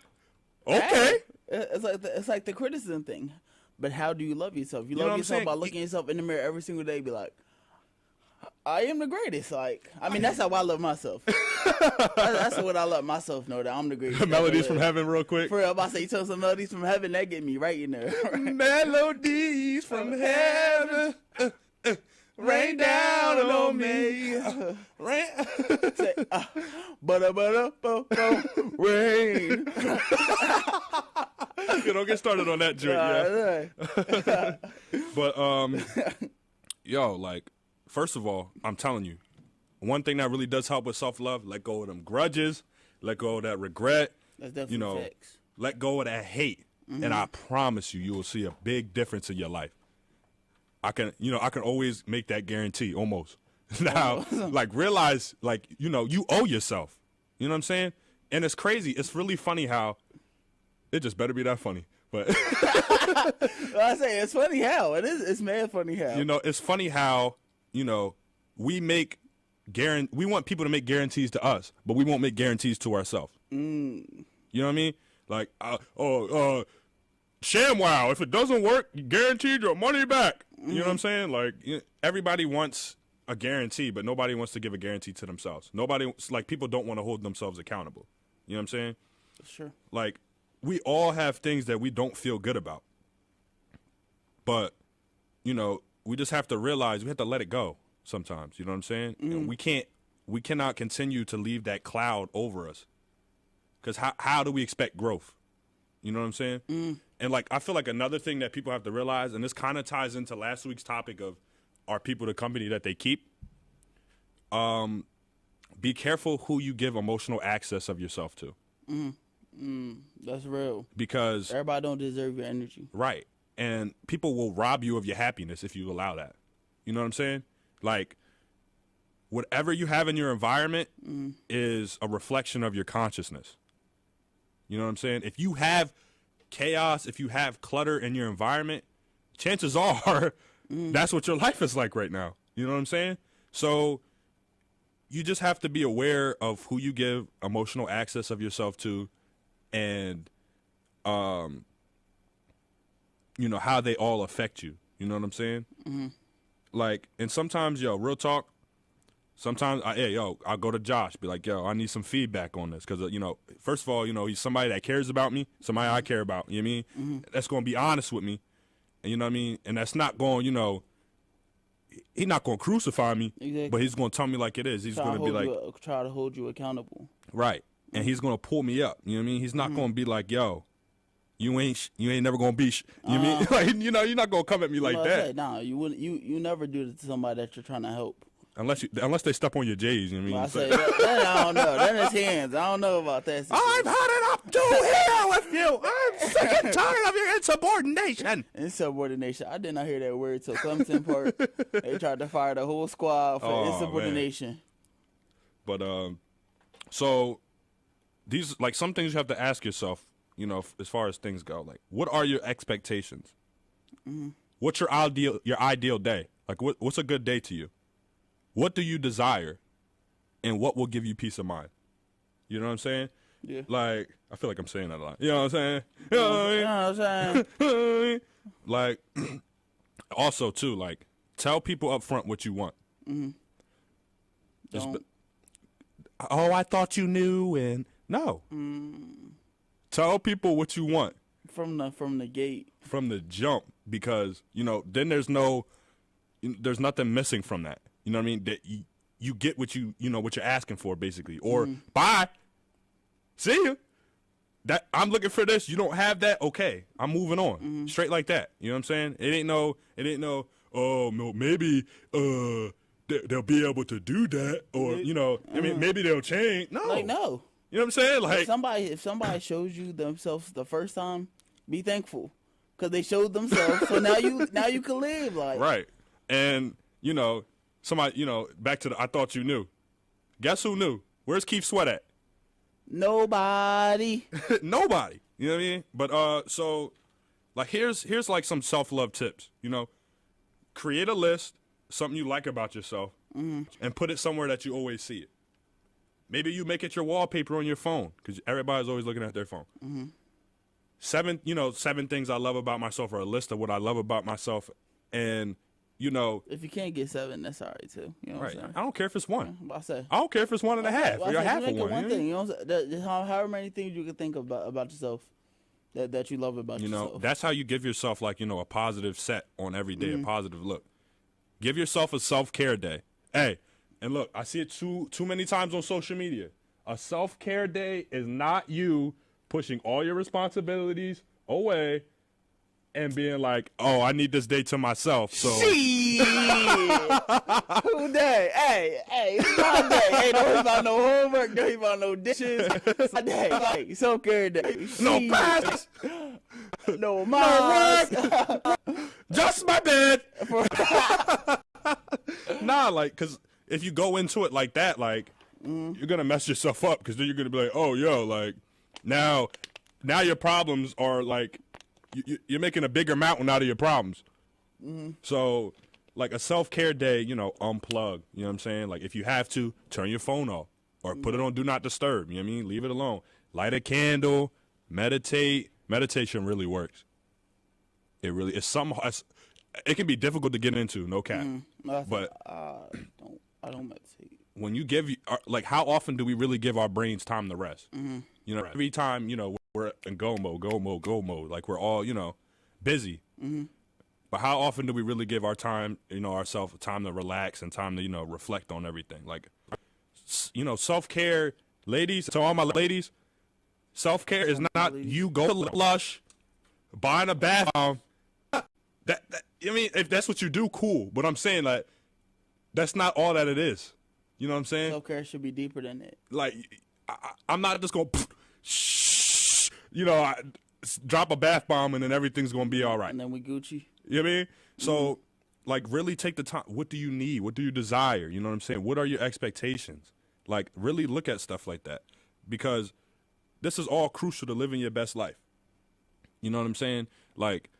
okay. It's like the criticism thing. But how do you love yourself? You love yourself by looking yourself in the mirror every single day and be like, I am the greatest. Like, I mean, that's how I love myself. That's what I let myself know, that I'm the greatest. Melodies from heaven, real quick. For real, I'm about to say, you tell some melodies from heaven, that get me right in there. Right? Melodies from heaven, rain down on me. Say, rain. You don't get started on that joint, yeah. But first of all, I'm telling you, one thing that really does help with self-love, let go of them grudges, let go of that regret. That's definitely facts. Let go of that hate, and I promise you will see a big difference in your life. I can always make that guarantee, almost. Now, realize, you owe yourself. You know what I'm saying? And it's crazy. It's really funny how it just better be that funny. But I say it's funny how it is. It's mad funny how. It's funny how we want people to make guarantees to us, but we won't make guarantees to ourselves. You know what I mean? Like, ShamWow, if it doesn't work, you guaranteed your money back. You know what I'm saying? Like, everybody wants a guarantee, but nobody wants to give a guarantee to themselves. People don't want to hold themselves accountable. You know what I'm saying? Sure. Like, we all have things that we don't feel good about. But, we just have to realize we have to let it go sometimes. You know what I'm saying? And we cannot continue to leave that cloud over us. Because how do we expect growth? You know what I'm saying? And I feel like another thing that people have to realize, and this kind of ties into last week's topic of are people the company that they keep? Be careful who you give emotional access of yourself to. That's real. Because everybody don't deserve your energy. Right. And people will rob you of your happiness if you allow that. You know what I'm saying? Like, whatever you have in your environment is a reflection of your consciousness. You know what I'm saying? If you have chaos, if you have clutter in your environment, chances are that's what your life is like right now. You know what I'm saying? So you just have to be aware of who you give emotional access of yourself to, and how they all affect you. You know what I'm saying? And sometimes, real talk, sometimes, I'll go to Josh, be like, I need some feedback on this. Because, first of all, he's somebody that cares about me, somebody I care about. You know what I mean? That's going to be honest with me. And you know what I mean? And that's not going, he's not going to crucify me. Exactly. But he's going to tell me like it is. He's going to be like, try to hold you accountable. Right. And he's going to pull me up. You know what I mean? He's not going to be like, yo, you ain't never going to be, you know what I mean? You're not going to come at me like that. No, you wouldn't. You never do it to somebody that you're trying to help. Unless they step on your J's, you know what I mean? I say that I don't know. That is hands. I don't know about that. I'm hunting up to here with you. I'm sick and tired of your insubordination. Insubordination. I did not hear that word till Clemson Park. They tried to fire the whole squad for insubordination. Man. But so these like some things you have to ask yourself. You know, as far as things go, like what are your expectations? Mm-hmm. What's your ideal day? Like what's a good day to you? What do you desire, and what will give you peace of mind? You know what I'm saying? Yeah. Like, I feel like I'm saying that a lot. You know what I'm saying? You know what I'm saying? Like, also, too, like, tell people up front what you want. Mm-hmm. Oh, I thought you knew, and no. Tell people what you want. From the gate. From the jump, because, you know, then there's nothing missing from that. You know what I mean? That you get what you know what you're asking for, basically. Or bye. See you. That I'm looking for this. You don't have that. Okay, I'm moving on. Straight like that. You know what I'm saying? It ain't no. Oh no, maybe they'll be able to do that, or you know, I mean, maybe they'll change. No, like no. You know what I'm saying? Like if somebody shows you themselves the first time, be thankful because they showed themselves. So now you can live like right. And you know. Somebody, you know, back to the I thought you knew. Guess who knew? Where's Keith Sweat at? Nobody. Nobody. You know what I mean? But so like here's like some self-love tips, you know. Create a list, something you like about yourself, and put it somewhere that you always see it. Maybe you make it your wallpaper on your phone because everybody's always looking at their phone. 7 things I love about myself, or a list of what I love about myself, and you know, if you can't get 7, that's all right too. You know what I'm saying? I don't care if it's 1. I say. I don't care if it's 1.5. Or half of one. Thing, you know, however many things you can think about yourself that you love about yourself. You know, that's how you give yourself like, you know, a positive set on every day, a positive look. Give yourself a self-care day. Hey, and look, I see it too many times on social media. A self-care day is not you pushing all your responsibilities away and being like, oh, I need this day to myself. So who day? Hey, it's my day. Hey, don't worry about no homework, don't worry about no dishes. It's my day. Hey, self-care day. No class. No work. Just my bed. Nah, like, because if you go into it like that, like, you're going to mess yourself up because then you're going to be like, oh, yo, like, now your problems are, like, you're making a bigger mountain out of your problems. So, like, a self-care day, you know, unplug. You know what I'm saying? Like, if you have to, turn your phone off or put it on Do Not Disturb. You know what I mean? Leave it alone. Light a candle. Meditate. Meditation really works. It really is. It can be difficult to get into, no cap. But I don't meditate. When you give, like, how often do we really give our brains time to rest? You know, every time, you know, we're in go mode. Like, we're all, you know, busy. But how often do we really give our time, you know, ourselves time to relax and time to, you know, reflect on everything? Like, you know, self-care, ladies, to all my ladies, self-care is not you go to Lush, buying a bath bomb. That I mean, if that's what you do, cool. But I'm saying, like, that's not all that it is. You know what I'm saying? Self-care should be deeper than that. Like, I'm not just going, you know, drop a bath bomb and then everything's going to be all right. And then we Gucci. You know what I mean? So, like, really take the time. What do you need? What do you desire? You know what I'm saying? What are your expectations? Like, really look at stuff like that. Because this is all crucial to living your best life. You know what I'm saying? Like,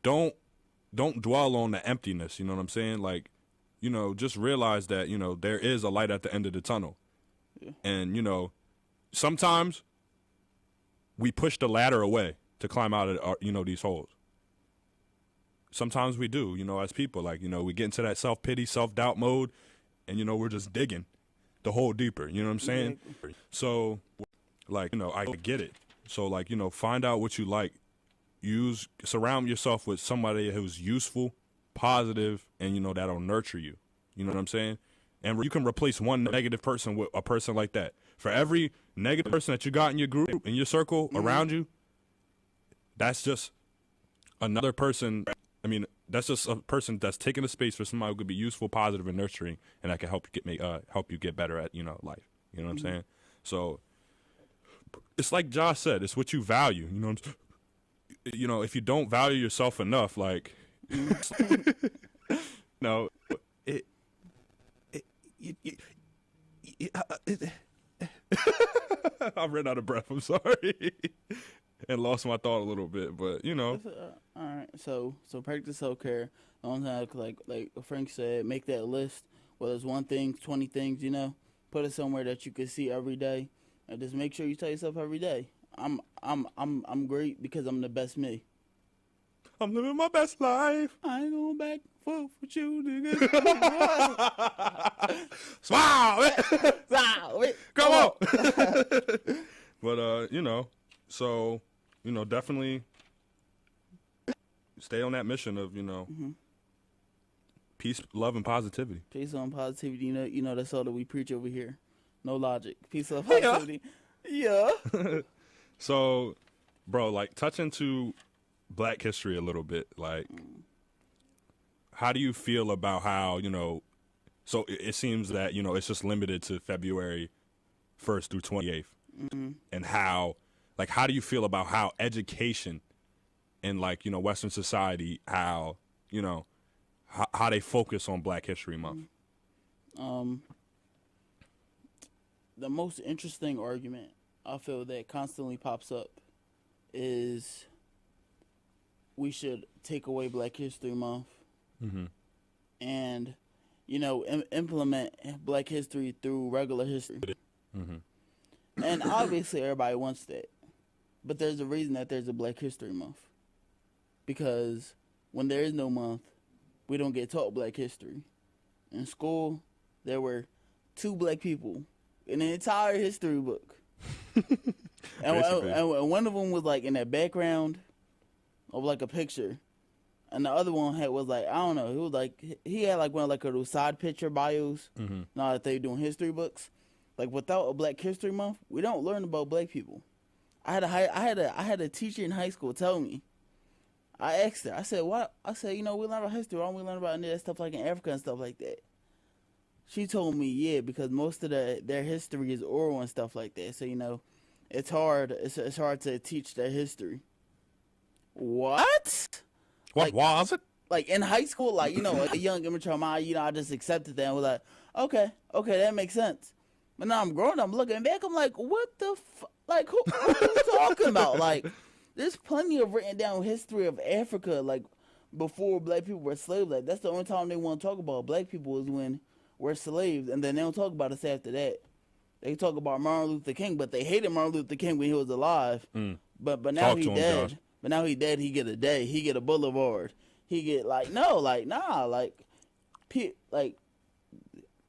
don't dwell on the emptiness. You know what I'm saying? Like, you know, just realize that, you know, there is a light at the end of the tunnel. Yeah. And, you know, sometimes we push the ladder away to climb out of, you know, these holes. Sometimes we do, you know, as people, like, you know, we get into that self-pity, self-doubt mode, and, you know, we're just digging the hole deeper. You know what I'm saying? So, like, you know, I get it. So, like, you know, find out what you like. Surround yourself with somebody who's useful, positive, and, you know, that'll nurture you. You know what I'm saying? And you can replace one negative person with a person like that. For every negative person that you got in your group, in your circle, around you, that's just another person. I mean, that's just a person that's taking a space for somebody who could be useful, positive, and nurturing, and that can help you get better at life. You know what I'm saying? So it's like Josh said, it's what you value. If you don't value yourself enough, like no, I ran out of breath. I'm sorry, and lost my thought a little bit. But all right. So practice self-care. Like Frank said, make that list. Whether it's 1 thing, 20 things, put it somewhere that you can see every day, and just make sure you tell yourself every day, I'm great because I'm the best me. I'm living my best life. I ain't going back for you, niggas. Smile, come on. But so definitely stay on that mission of peace, love, and positivity. Peace, love, and positivity. That's all that we preach over here. No logic. Peace, love, positivity. Yeah. So, bro, like touching to Black history a little bit, like, how do you feel about how, so it seems that, it's just limited to February 1st through 28th. And how do you feel about how education in, Western society, how they focus on Black History Month? The most interesting argument I feel that constantly pops up is we should take away Black History Month and, implement Black history through regular history. And obviously everybody wants that. But there's a reason that there's a Black History Month. Because when there is no month, we don't get taught Black history. In school, there were 2 Black people in the entire history book. and one of them was like in the background of like a picture, and the other one was like, I don't know, he had like one of those side picture bios. Now that they doing history books, like without a Black History Month, we don't learn about Black people. I had a teacher in high school tell me. I asked her. I said, "What?" I said, we learn about history. Why don't we learn about any of that stuff like in Africa and stuff like that? She told me, yeah, because most of their history is oral and stuff like that. So it's hard. It's hard to teach their history. What? What was it? Like in high school, like a young immature mind, I just accepted that and was like, okay, that makes sense. But now I'm grown. I'm looking back. I'm like, what the like who are you talking about? Like, there's plenty of written down history of Africa, like before Black people were slaves. Like that's the only time they want to talk about Black people is when we're slaves, and then they don't talk about us after that. They talk about Martin Luther King, but they hated Martin Luther King when he was alive. But now he's dead. Josh. But now he's dead. He get a day. He get a boulevard. He get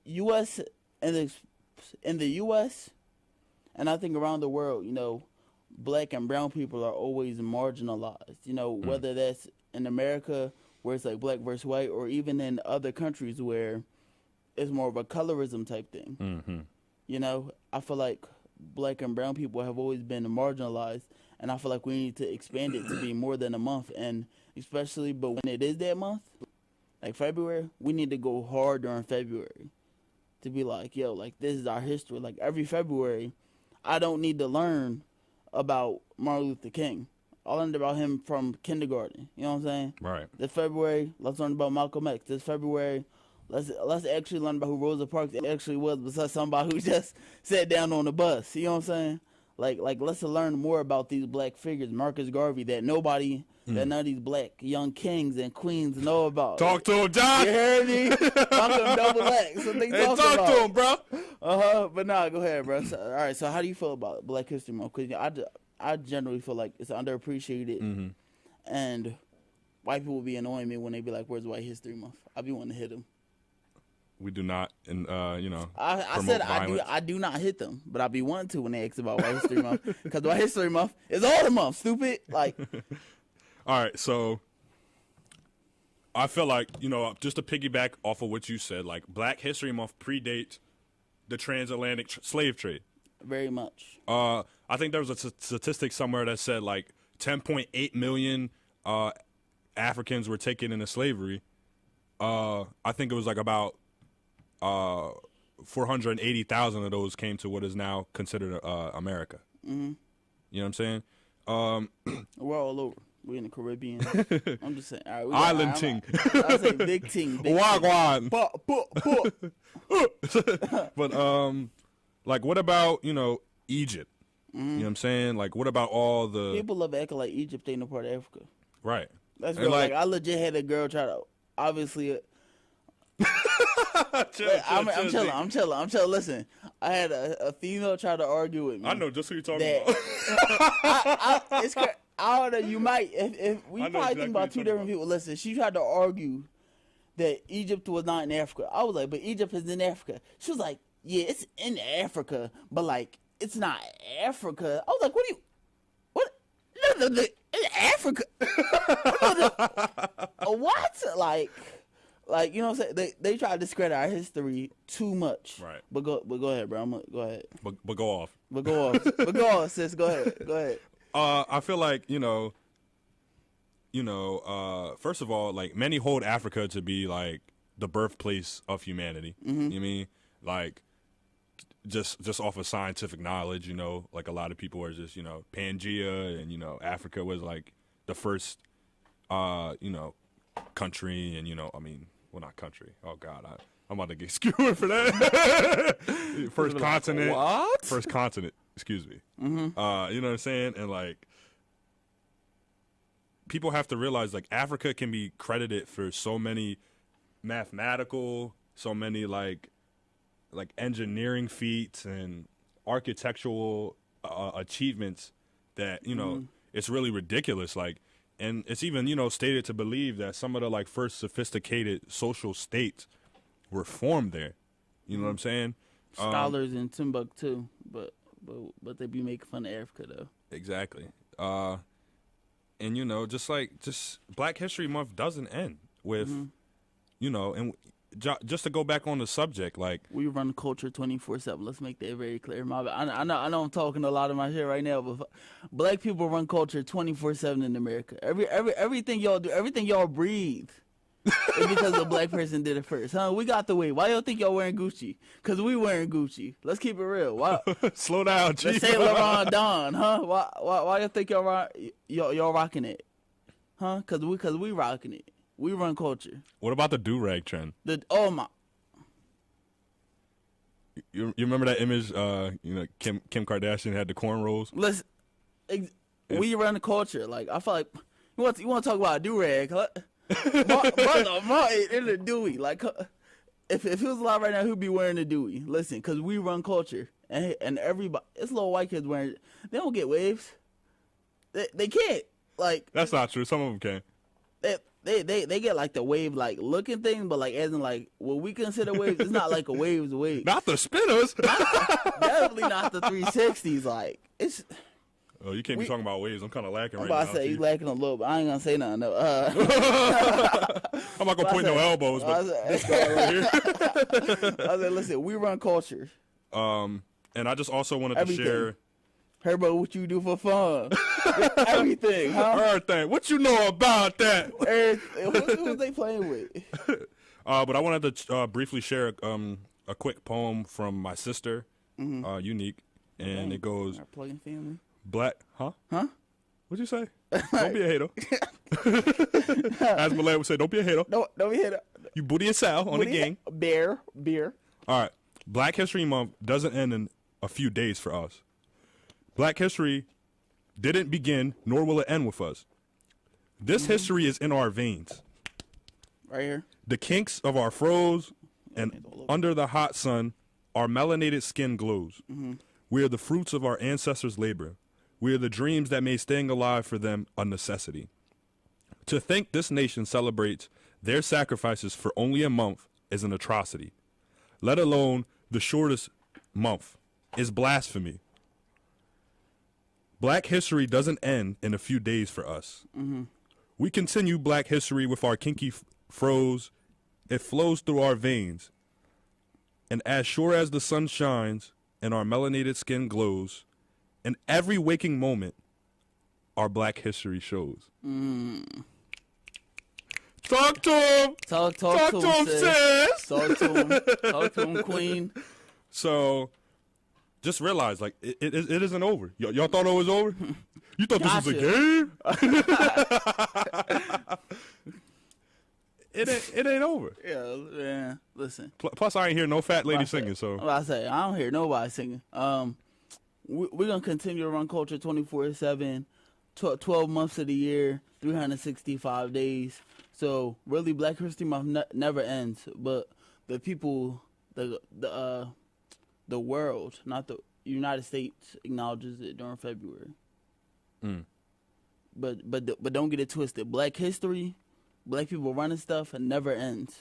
U.S. in the U.S. and I think around the world, Black and brown people are always marginalized. Whether that's in America where it's like Black versus white, or even in other countries where it's more of a colorism type thing. I feel like Black and brown people have always been marginalized, and I feel like we need to expand it to be more than a month, and especially, but when it is that month, like February, we need to go hard during February to be like, yo, like this is our history. Like every February, I don't need to learn about Martin Luther King. I learned about him from kindergarten. You know what I'm saying? Right. This February, let's learn about Malcolm X. This February, let's actually learn about who Rosa Parks actually was, besides somebody who just sat down on the bus. You know what I'm saying? Like let's learn more about these Black figures, Marcus Garvey, that none of these Black young kings and queens know about. Talk to him, John. You heard me? Malcolm double X. So they talk to him, bro. But nah, go ahead, bro. So, all right. So how do you feel about Black History Month? Because I generally feel like it's underappreciated, and white people be annoying me when they be like, "Where's White History Month?" I be wanting to hit them. We do not, I said I do not hit them, but I be wanting to when they ask about White History Month, because White History Month is all the month, stupid. Like, all right, so I feel like just to piggyback off of what you said, like Black History Month predates the transatlantic slave trade. Very much. I think there was a statistic somewhere that said like 10.8 million Africans were taken into slavery, I think it was like about 480,000 of those came to what is now considered America. Mm-hmm. You know what I'm saying? We're all over. We're in the Caribbean. I'm just saying. All right, Island ting. I say big ting. Wagwan. Ting. But like, what about Egypt? Mm-hmm. You know what I'm saying? Like, what about all the people love acting like Egypt ain't no part of Africa? Right. That's real. Like, I legit had a girl try to obviously. I'm chilling. Listen, I had a female try to argue with me. I know just who you're talking about. It's crazy. I don't know. You might. If we probably exactly think about two different people. Listen, she tried to argue that Egypt was not in Africa. I was like, but Egypt is in Africa. She was like, yeah, it's in Africa, but like, it's not Africa. I was like, what? No, it's Africa. What? Like, you know what I'm saying? They try to discredit our history too much. Right. But go ahead, bro. Go ahead. But go off. But go off, sis. Go ahead. I feel like, first of all, like, many hold Africa to be like the birthplace of humanity. Mm-hmm. You know what I mean? Like, just off of scientific knowledge, like a lot of people are just, Pangea and, Africa was like the first, country and, well, not country. Oh God, I'm about to get skewered for that. First continent. What? First continent. Excuse me. Mm-hmm. You know what I'm saying? And like, people have to realize, like, Africa can be credited for so many mathematical, so many like engineering feats and architectural achievements that it's really ridiculous. Like, and it's even stated to believe that some of the like first sophisticated social states were formed there. You know what I'm saying? Scholars in Timbuktu, but they be making fun of Africa though. Exactly. And just Black History Month doesn't end with and just to go back on the subject, like, we run culture 24/7. Let's make that very clear. I know I'm talking a lot of my shit right now, but Black people run culture 24/7 in America. Everything y'all do, everything y'all breathe, is because a Black person did it first. Huh? We got the way. Why y'all think y'all wearing Gucci? Because we wearing Gucci. Let's keep it real. Why? Slow down, G. Let's say Laurent Don, huh? Why y'all think y'all rocking it? Huh? Because we rocking it. We run culture. What about the do-rag trend? Oh my! You remember that image? Kim Kardashian had the cornrows. Listen, we run the culture. Like, I feel like you want to talk about a do-rag? Huh? Martin in the Dewey. Like, if he was alive right now, he'd be wearing the Dewey. Listen, because we run culture, and everybody, it's little white kids wearing. They don't get waves. They can't. Like, that's not true. Some of them can. They get like the wave like looking thing, but like as in like what we consider waves, it's not like a wave's wave. Not the spinners. Definitely not the 360s. Like, it's. Oh, you can't be talking about waves. I'm kind of lacking right now. I'm about to say you lacking a little, but I ain't gonna say nothing. No. I'm not gonna point no elbows, but this guy right here. I said, listen, we run culture. And I just also wanted to share. Herbo, what you do for fun? Everything, huh? Everything. What you know about that? Who was they playing with? But I wanted to briefly share a quick poem from my sister, Unique, and it goes. Our plugging family. Black, huh? Huh? What'd you say? Don't be a hater. As Malay would say, don't be a hater. Don't be a hater. You booty and Sal on the gang. Beer. All right. Black History Month doesn't end in a few days for us. Black history didn't begin, nor will it end with us. This history is in our veins. Right here. The kinks of our froze, and under the hot sun, our melanated skin glows. We are the fruits of our ancestors' labor. We are the dreams that made staying alive for them a necessity. To think this nation celebrates their sacrifices for only a month is an atrocity. Let alone the shortest month is blasphemy. Black history doesn't end in a few days for us. We continue Black history with our kinky froze. It flows through our veins. And as sure as the sun shines and our melanated skin glows, in every waking moment, our Black history shows. Talk to him. Talk to him, sis. Talk to him, queen. So, just realize, like, it isn't over. Y'all thought it was over? You thought this was a game? It ain't over. Yeah, listen. Plus, I ain't hear no fat lady singing. So I don't hear nobody singing. We're gonna continue to run culture 24/7, 12 months of the year, 365 days. So really, Black History Month never ends. But the people, the world, not the United States, acknowledges it during February. But don't get it twisted. Black history, Black people running stuff, it never ends.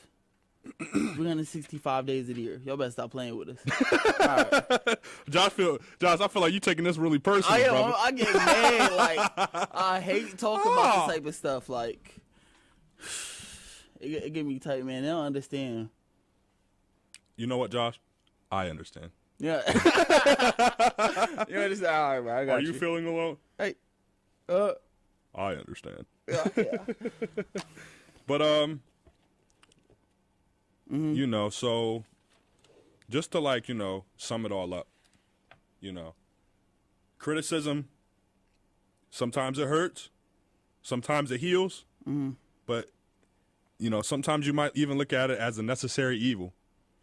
365 days of the year. Y'all better stop playing with us. All right. Josh, I feel like you taking this really personal, brother. I get mad. Like, I hate talking about this type of stuff. Like, it get me tight, man. They don't understand. You know what, Josh? I understand. Yeah. You understand? All right, bro. I got you. Are you feeling alone? Hey. I understand. Yeah. But you know, so just to, like, you know, sum it all up, you know, criticism, sometimes it hurts, sometimes it heals, but, you know, sometimes you might even look at it as a necessary evil.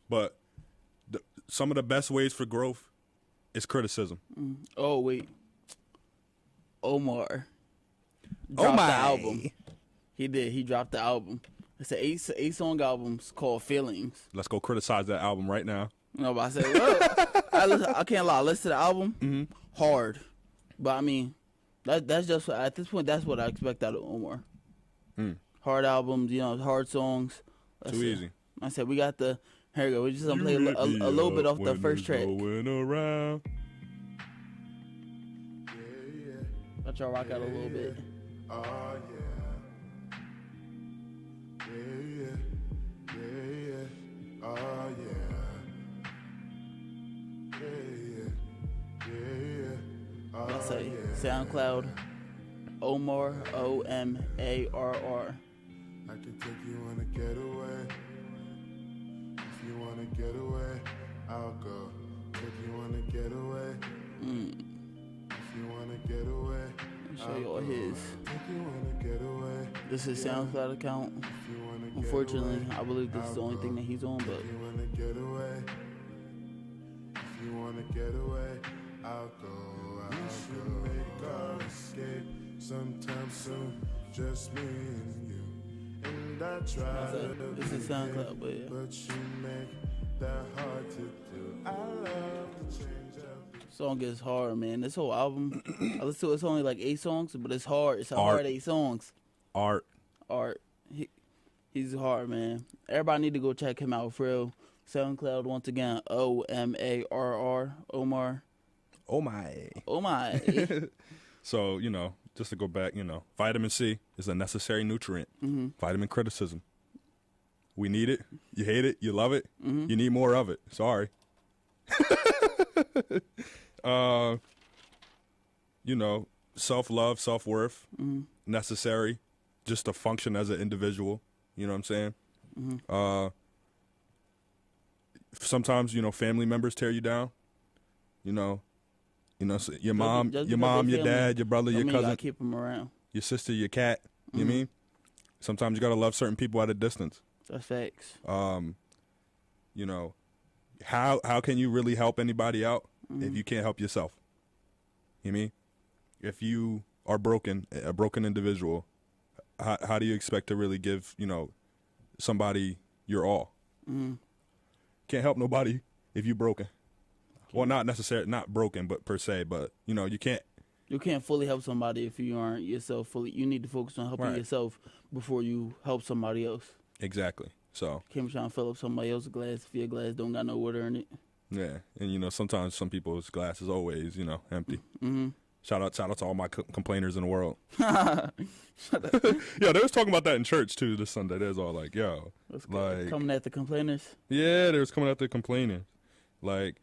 But some of the best ways for growth is criticism. Oh, wait. Omar dropped the album. He did. He dropped the album. It's an eight-song album called Feelings. Let's go criticize that album right now. No, but I said, look, I can't lie. Listen to the album, hard. But, I mean, that's just, at this point, that's what I expect out of Omar. Hard albums, you know, hard songs. Too easy. I said, we got the, here we go. We're just going to play a little bit off the first track. Going around. Let y'all rock out a little bit. Oh, yeah. Oh, yeah. Oh, Let's say SoundCloud, Omar, OMARR. I can take you on a getaway. If you want to get away, I'll go. Take you on a getaway. If you want to get away, Show you all his. take you on a getaway. This is SoundCloud account. If you want to get Unfortunately, away, I believe this is the only thing that he's on, but if you want to get away. If you want to get away, I'll go. We should make our escape sometime soon. Just me and you. And I try to this is SoundCloud, but yeah. but you make that hard to do. I love to change up. Song is hard, man. This whole album, I listen to it, it's only like 8 songs, but it's hard. It's a hard 8 songs. Art. He's hard, man. Everybody need to go check him out for real. SoundCloud, once again, OMARR, Omar. Oh my. Oh my. So, you know, just to go back, you know, vitamin C is a necessary nutrient. Vitamin criticism. We need it. You hate it. You love it. You need more of it. Sorry. You know, self-love, self-worth, necessary just to function as an individual. You know what I'm saying? Sometimes, you know, family members tear you down. You know, so your mom, your dad, your brother, your cousin. You gotta keep them around. Your sister, your cat. You know what I mean? Sometimes you gotta love certain people at a distance. That's facts. You know, how can you really help anybody out if you can't help yourself? You know what I mean? If you are a broken individual, how do you expect to really give, you know, somebody your all? Can't help nobody if you're broken. Well, not necessarily, not broken, but per se, but, you know, you can't. You can't fully help somebody if you aren't yourself fully. You need to focus on helping yourself before you help somebody else. Exactly. So. Can't be trying to fill up somebody else's glass if your glass don't got no water in it. Yeah, and, you know, sometimes some people's glass is always, you know, empty. Shout out to all my complainers in the world. Yeah, they was talking about that in church too this Sunday. They was all like, "Yo, like coming at the complainers." Yeah, they was coming at the complaining. Like,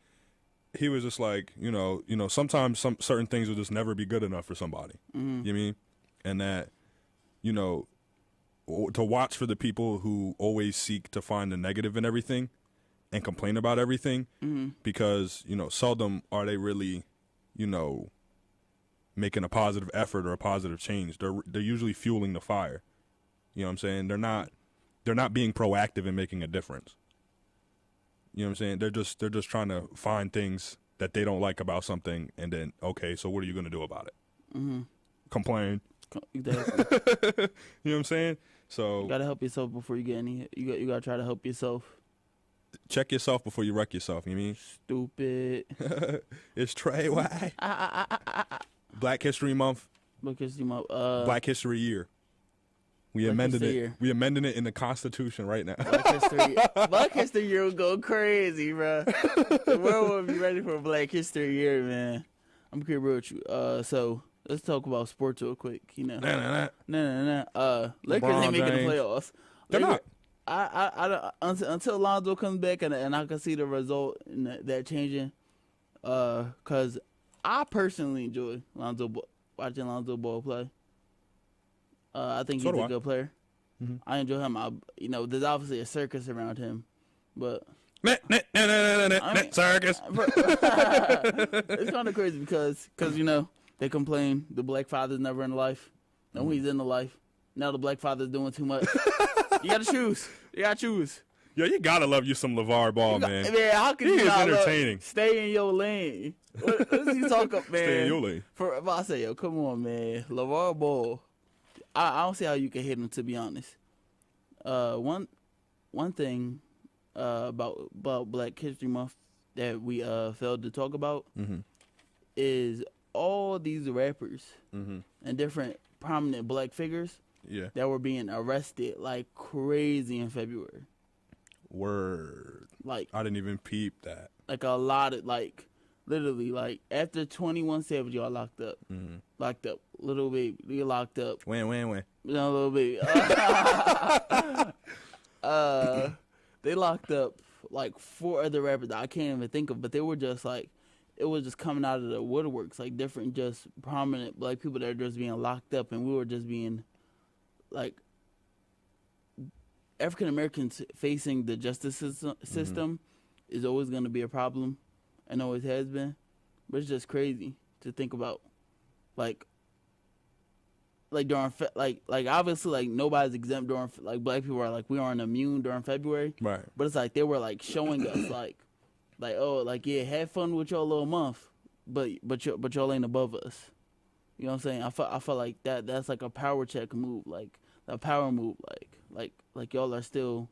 he was just like, you know, sometimes some certain things will just never be good enough for somebody. You know what I mean? And that, you know, to watch for the people who always seek to find the negative in everything and complain about everything, because, you know, seldom are they really, you know, making a positive effort or a positive change. They're usually fueling the fire. You know what I'm saying? They're not being proactive in making a difference. You know what I'm saying? They're just trying to find things that they don't like about something, and then, okay, so what are you going to do about it? Complain. Exactly. You know what I'm saying? So you gotta help yourself before you get any. You gotta try to help yourself. Check yourself before you wreck yourself. You mean? Stupid. It's Trey. Why? Black History Month. Black History Month. Black History Year. We amended it. We amending it in the Constitution right now. Black History Year will go crazy, bro. The world will be ready for Black History Year, man. I'm gonna be real with you. So let's talk about sports real quick. You know, Lakers ain't making the playoffs. They're not. I until Lonzo comes back and I can see the result in that changing. Cause I personally enjoy watching Lonzo Ball play. I think he's a good player. I enjoy him. There's obviously a circus around him, but circus. It's kind of crazy because they complain the black father's never in life. No, he's in the life. Now the black father's doing too much. You gotta choose. Yo, you gotta love you some LeVar Ball, man. Man, how can he you is not entertaining. Stay in your lane. What does he talk up, man? Stay in your lane. I say, yo, come on, man. LeVar Ball. I don't see how you can hit him, to be honest. One thing about Black History Month that we failed to talk about is all these rappers and different prominent black figures that were being arrested like crazy in February. Word. Like, I didn't even peep that. Like a lot of, like, literally, like, after 21 Savage, y'all locked up. Locked up. Little Baby, you locked up. When? Little Baby. They locked up, like, 4 other rappers that I can't even think of, but they were just, like, it was just coming out of the woodworks, like, different just prominent black people that are just being locked up, and we were just being, like, African Americans facing the justice system is always going to be a problem, and always has been. But it's just crazy to think about, like during like obviously, like, nobody's exempt during, like, black people are like, we aren't immune during February, right? But it's like they were like showing us like oh, like, yeah, have fun with your little month, but y'all ain't above us. You know what I'm saying? I feel like that's like a power check move, like a power move, like y'all are still,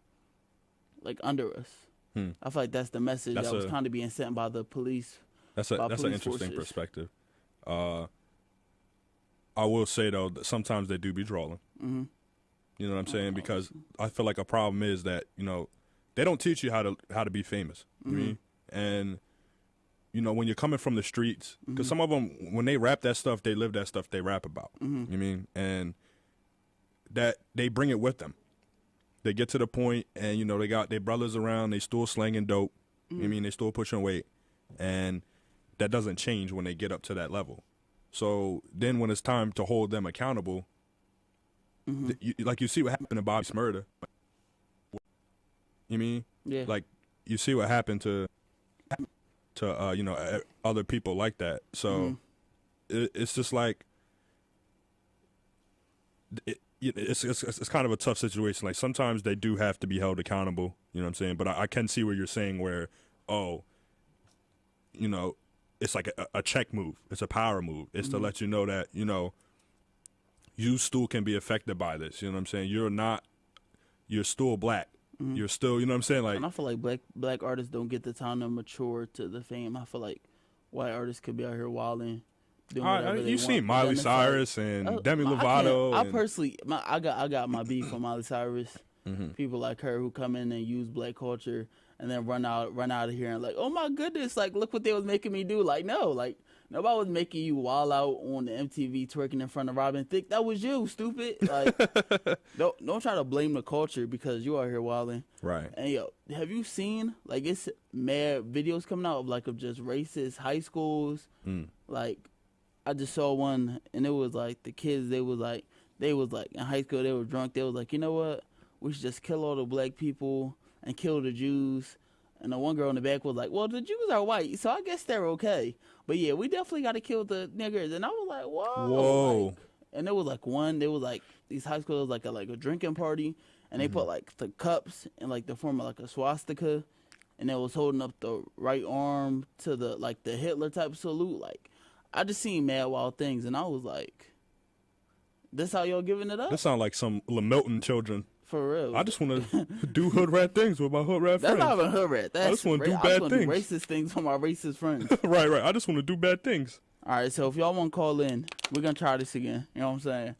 like, under us. I feel like that's the message that was kind of being sent by the police. That's an interesting perspective. I will say, though, that sometimes they do be drawing. You know what I'm saying? Because I feel like a problem is that, they don't teach you how to be famous. You mean? And, when you're coming from the streets, because some of them, when they rap that stuff, they live that stuff they rap about. You mean? And that they bring it with them. They get to the point, and, they got their brothers around, they still slanging dope. You mean? They still pushing weight. And that doesn't change when they get up to that level. So then when it's time to hold them accountable, you see what happened to Bobby's murder. You mean? Yeah. Like, you see what happened to other people like that. So it's just like, it's kind of a tough situation. Like, sometimes they do have to be held accountable. You know what I'm saying? But I can see what you're saying where, it's like a check move. It's a power move. It's to let you know that, you still can be affected by this. You know what I'm saying? You're still black. You're still, you know what I'm saying? Like, and I feel like black artists don't get the time to mature to the fame. I feel like white artists could be out here wilding, doing whatever they you've want. seen Miley Cyrus and Demi Lovato. I personally, I got my beef with Miley Cyrus. People like her who come in and use black culture and then run out of here and like, oh my goodness, like, look what they was making me do. Like, no, like, nobody was making you wild out on the MTV twerking in front of Robin Thicke. That was you, stupid. Like, don't try to blame the culture because you are here wilding. Right. And yo, have you seen, like, it's mad videos coming out of just racist high schools. Like, I just saw one and it was like the kids, they was like, they was like in high school. They were drunk. They was like, you know what? We should just kill all the black people and kill the Jews. And the one girl in the back was like, well, the Jews are white, so I guess they're okay. But yeah, we definitely got to kill the niggers. And I was like, whoa. Like, and there was like these high schools like a drinking party, and they put like the cups in like the form of like a swastika, and they was holding up the right arm to the like the Hitler type salute. Like, I just seen mad wild things, and I was like, this how y'all giving it up? This sound like some Milton children. For real. I just want to do hood rat things with my hood rat friends. That's not even hood rat. I just want to do bad things. Racist things with my racist friends. Right. I just want to do bad things. All right, so if y'all want to call in, we're going to try this again. You know what I'm saying?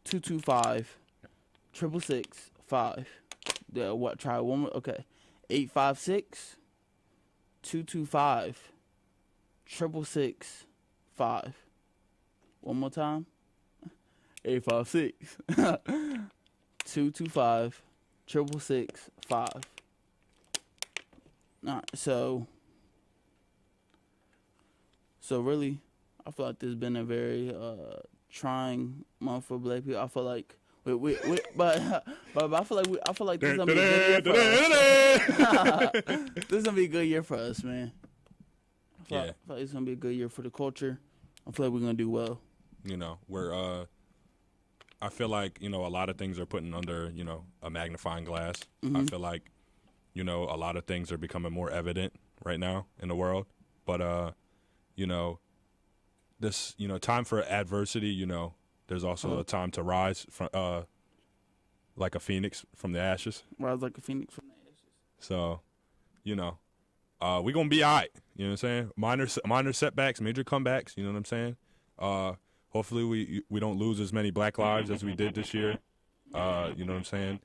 856-225-6665. Try one more. Okay. 856-225-6665. One more time. 856-225-6665. All right, so really, I feel like this has been a very trying month for black people. I feel like but I feel like this is gonna be a good year for us. This is gonna be a good year for us, man. I feel like it's gonna be a good year for the culture. I feel like we're gonna do well. You know, I feel like, you know, a lot of things are putting under, you know, a magnifying glass. I feel like, you know, a lot of things are becoming more evident right now in the world. But, you know, this, you know, time for adversity, you know, there's also a time to rise from, like a phoenix from the ashes. Rise like a phoenix from the ashes. So, you know, we're going to be all right. You know what I'm saying? Minor setbacks, major comebacks. You know what I'm saying? Hopefully we don't lose as many black lives as we did this year. You know what I'm saying?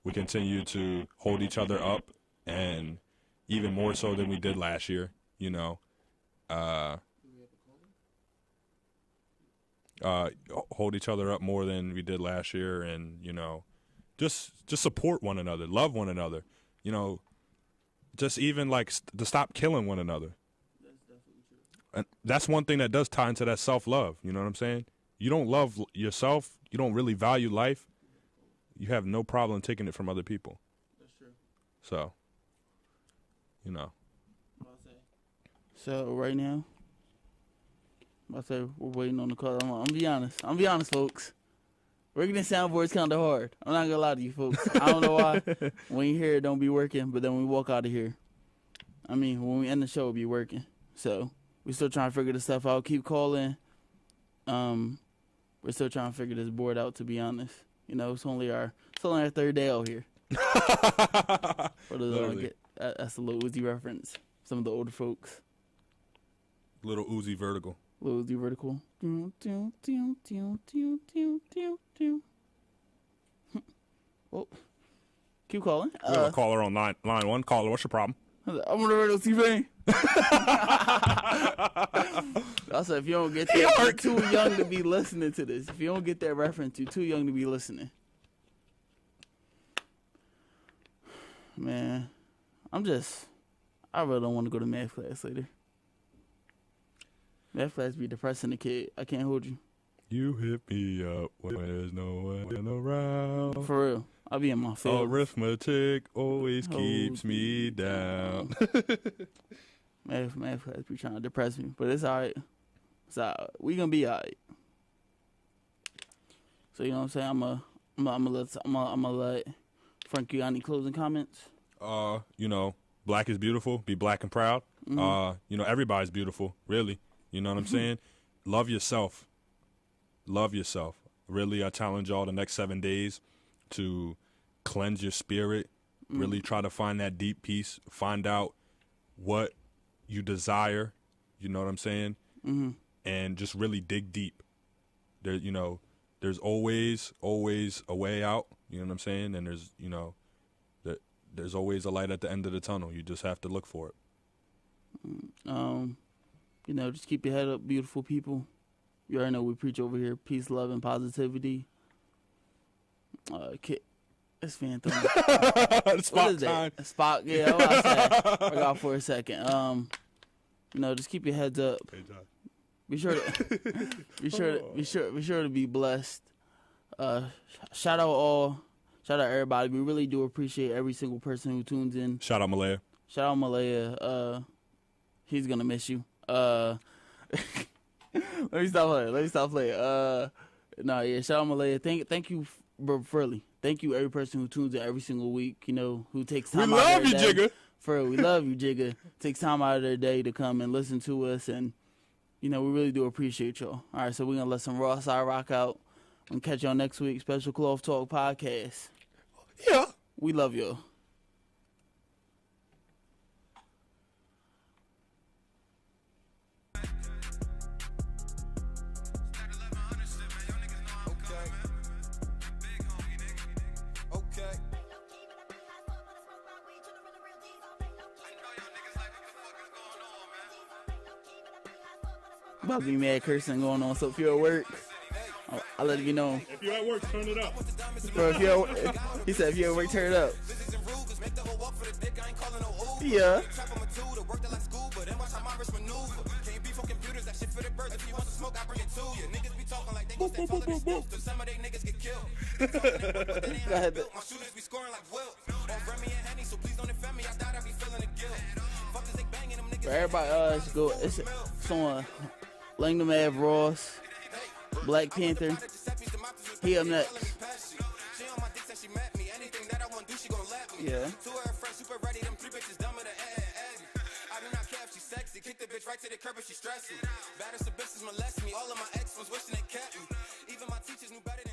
We continue to hold each other up, and even more so than we did last year, you know. Hold each other up more than we did last year, and, you know, just support one another, love one another, you know, just even like to stop killing one another. And that's one thing that does tie into that self-love. You know what I'm saying? You don't love yourself. You don't really value life. You have no problem taking it from other people. That's true. So, you know. So right now, I say we're waiting on the call. I'm be honest. I'm be honest, folks. Working in soundboard's kind of hard. I'm not gonna lie to you, folks. I don't know why. When you hear it, don't be working. But then when we walk out of here, I mean, when we end the show, it'll be working. So. We're still trying to figure this stuff out. Keep calling. We're still trying to figure this board out, to be honest. You know, it's only our third day out here. For those that's a Lil Uzi reference. Some of the older folks. Little Uzi vertical. Lil Uzi vertical. Oh, keep calling. We have a caller on line one. Caller, what's your problem? I'm on the radio TV. I said, if you don't get that, you're too young to be listening to this. If you don't get that reference, you're too young to be listening. Man, I really don't want to go to math class later. Math class be depressing the kid. I can't hold you. You hit me up when there's no one around. For real. I'll be in my field. Arithmetic always keeps me down. Math class be trying to depress me, but it's all right. It's all right. We gonna be all right. So you know what I'm saying? I'm gonna let Frank, you got any closing comments? You know, black is beautiful. Be black and proud. You know, everybody's beautiful, really. You know what I'm saying? Love yourself. Love yourself. Really, I challenge y'all the next 7 days to cleanse your spirit, really try to find that deep peace, find out what you desire, you know what I'm saying? And just really dig deep. There, you know, there's always a way out, you know what I'm saying? And there's, you know, there's always a light at the end of the tunnel. You just have to look for it. You know, just keep your head up, beautiful people. You already know we preach over here. Peace, love, and positivity. It's Panther. Spot time. Spot, yeah, I forgot for a second. You know, just keep your heads up. Be sure to be blessed. Shout out everybody. We really do appreciate every single person who tunes in. Shout out Malaya. He's gonna miss you. Let me stop playing. Shout out Malaya. Thank you, Furley. Thank you every person who tunes in every single week. You know, who takes time. We love you, Jigga. We love you, Jigga. Takes time out of their day to come and listen to us, and you know we really do appreciate y'all. All right, so we're gonna let some raw side rock out and catch y'all next week. Special Cloth Talk podcast. Yeah, we love y'all. About to be mad cursing going on, so if you're at work, I'll let you know. If you're at work, turn it up. Bro, he said if you're at work, turn it up. Yeah. Go ahead. For everybody, it's on LanghamAveRoss, Black Panther. He up next. Yeah. Kick the bitch right to the curb if she stressing. Baddest of bitches molest me. All of my ex was wishing they kept me. Even my teachers knew better than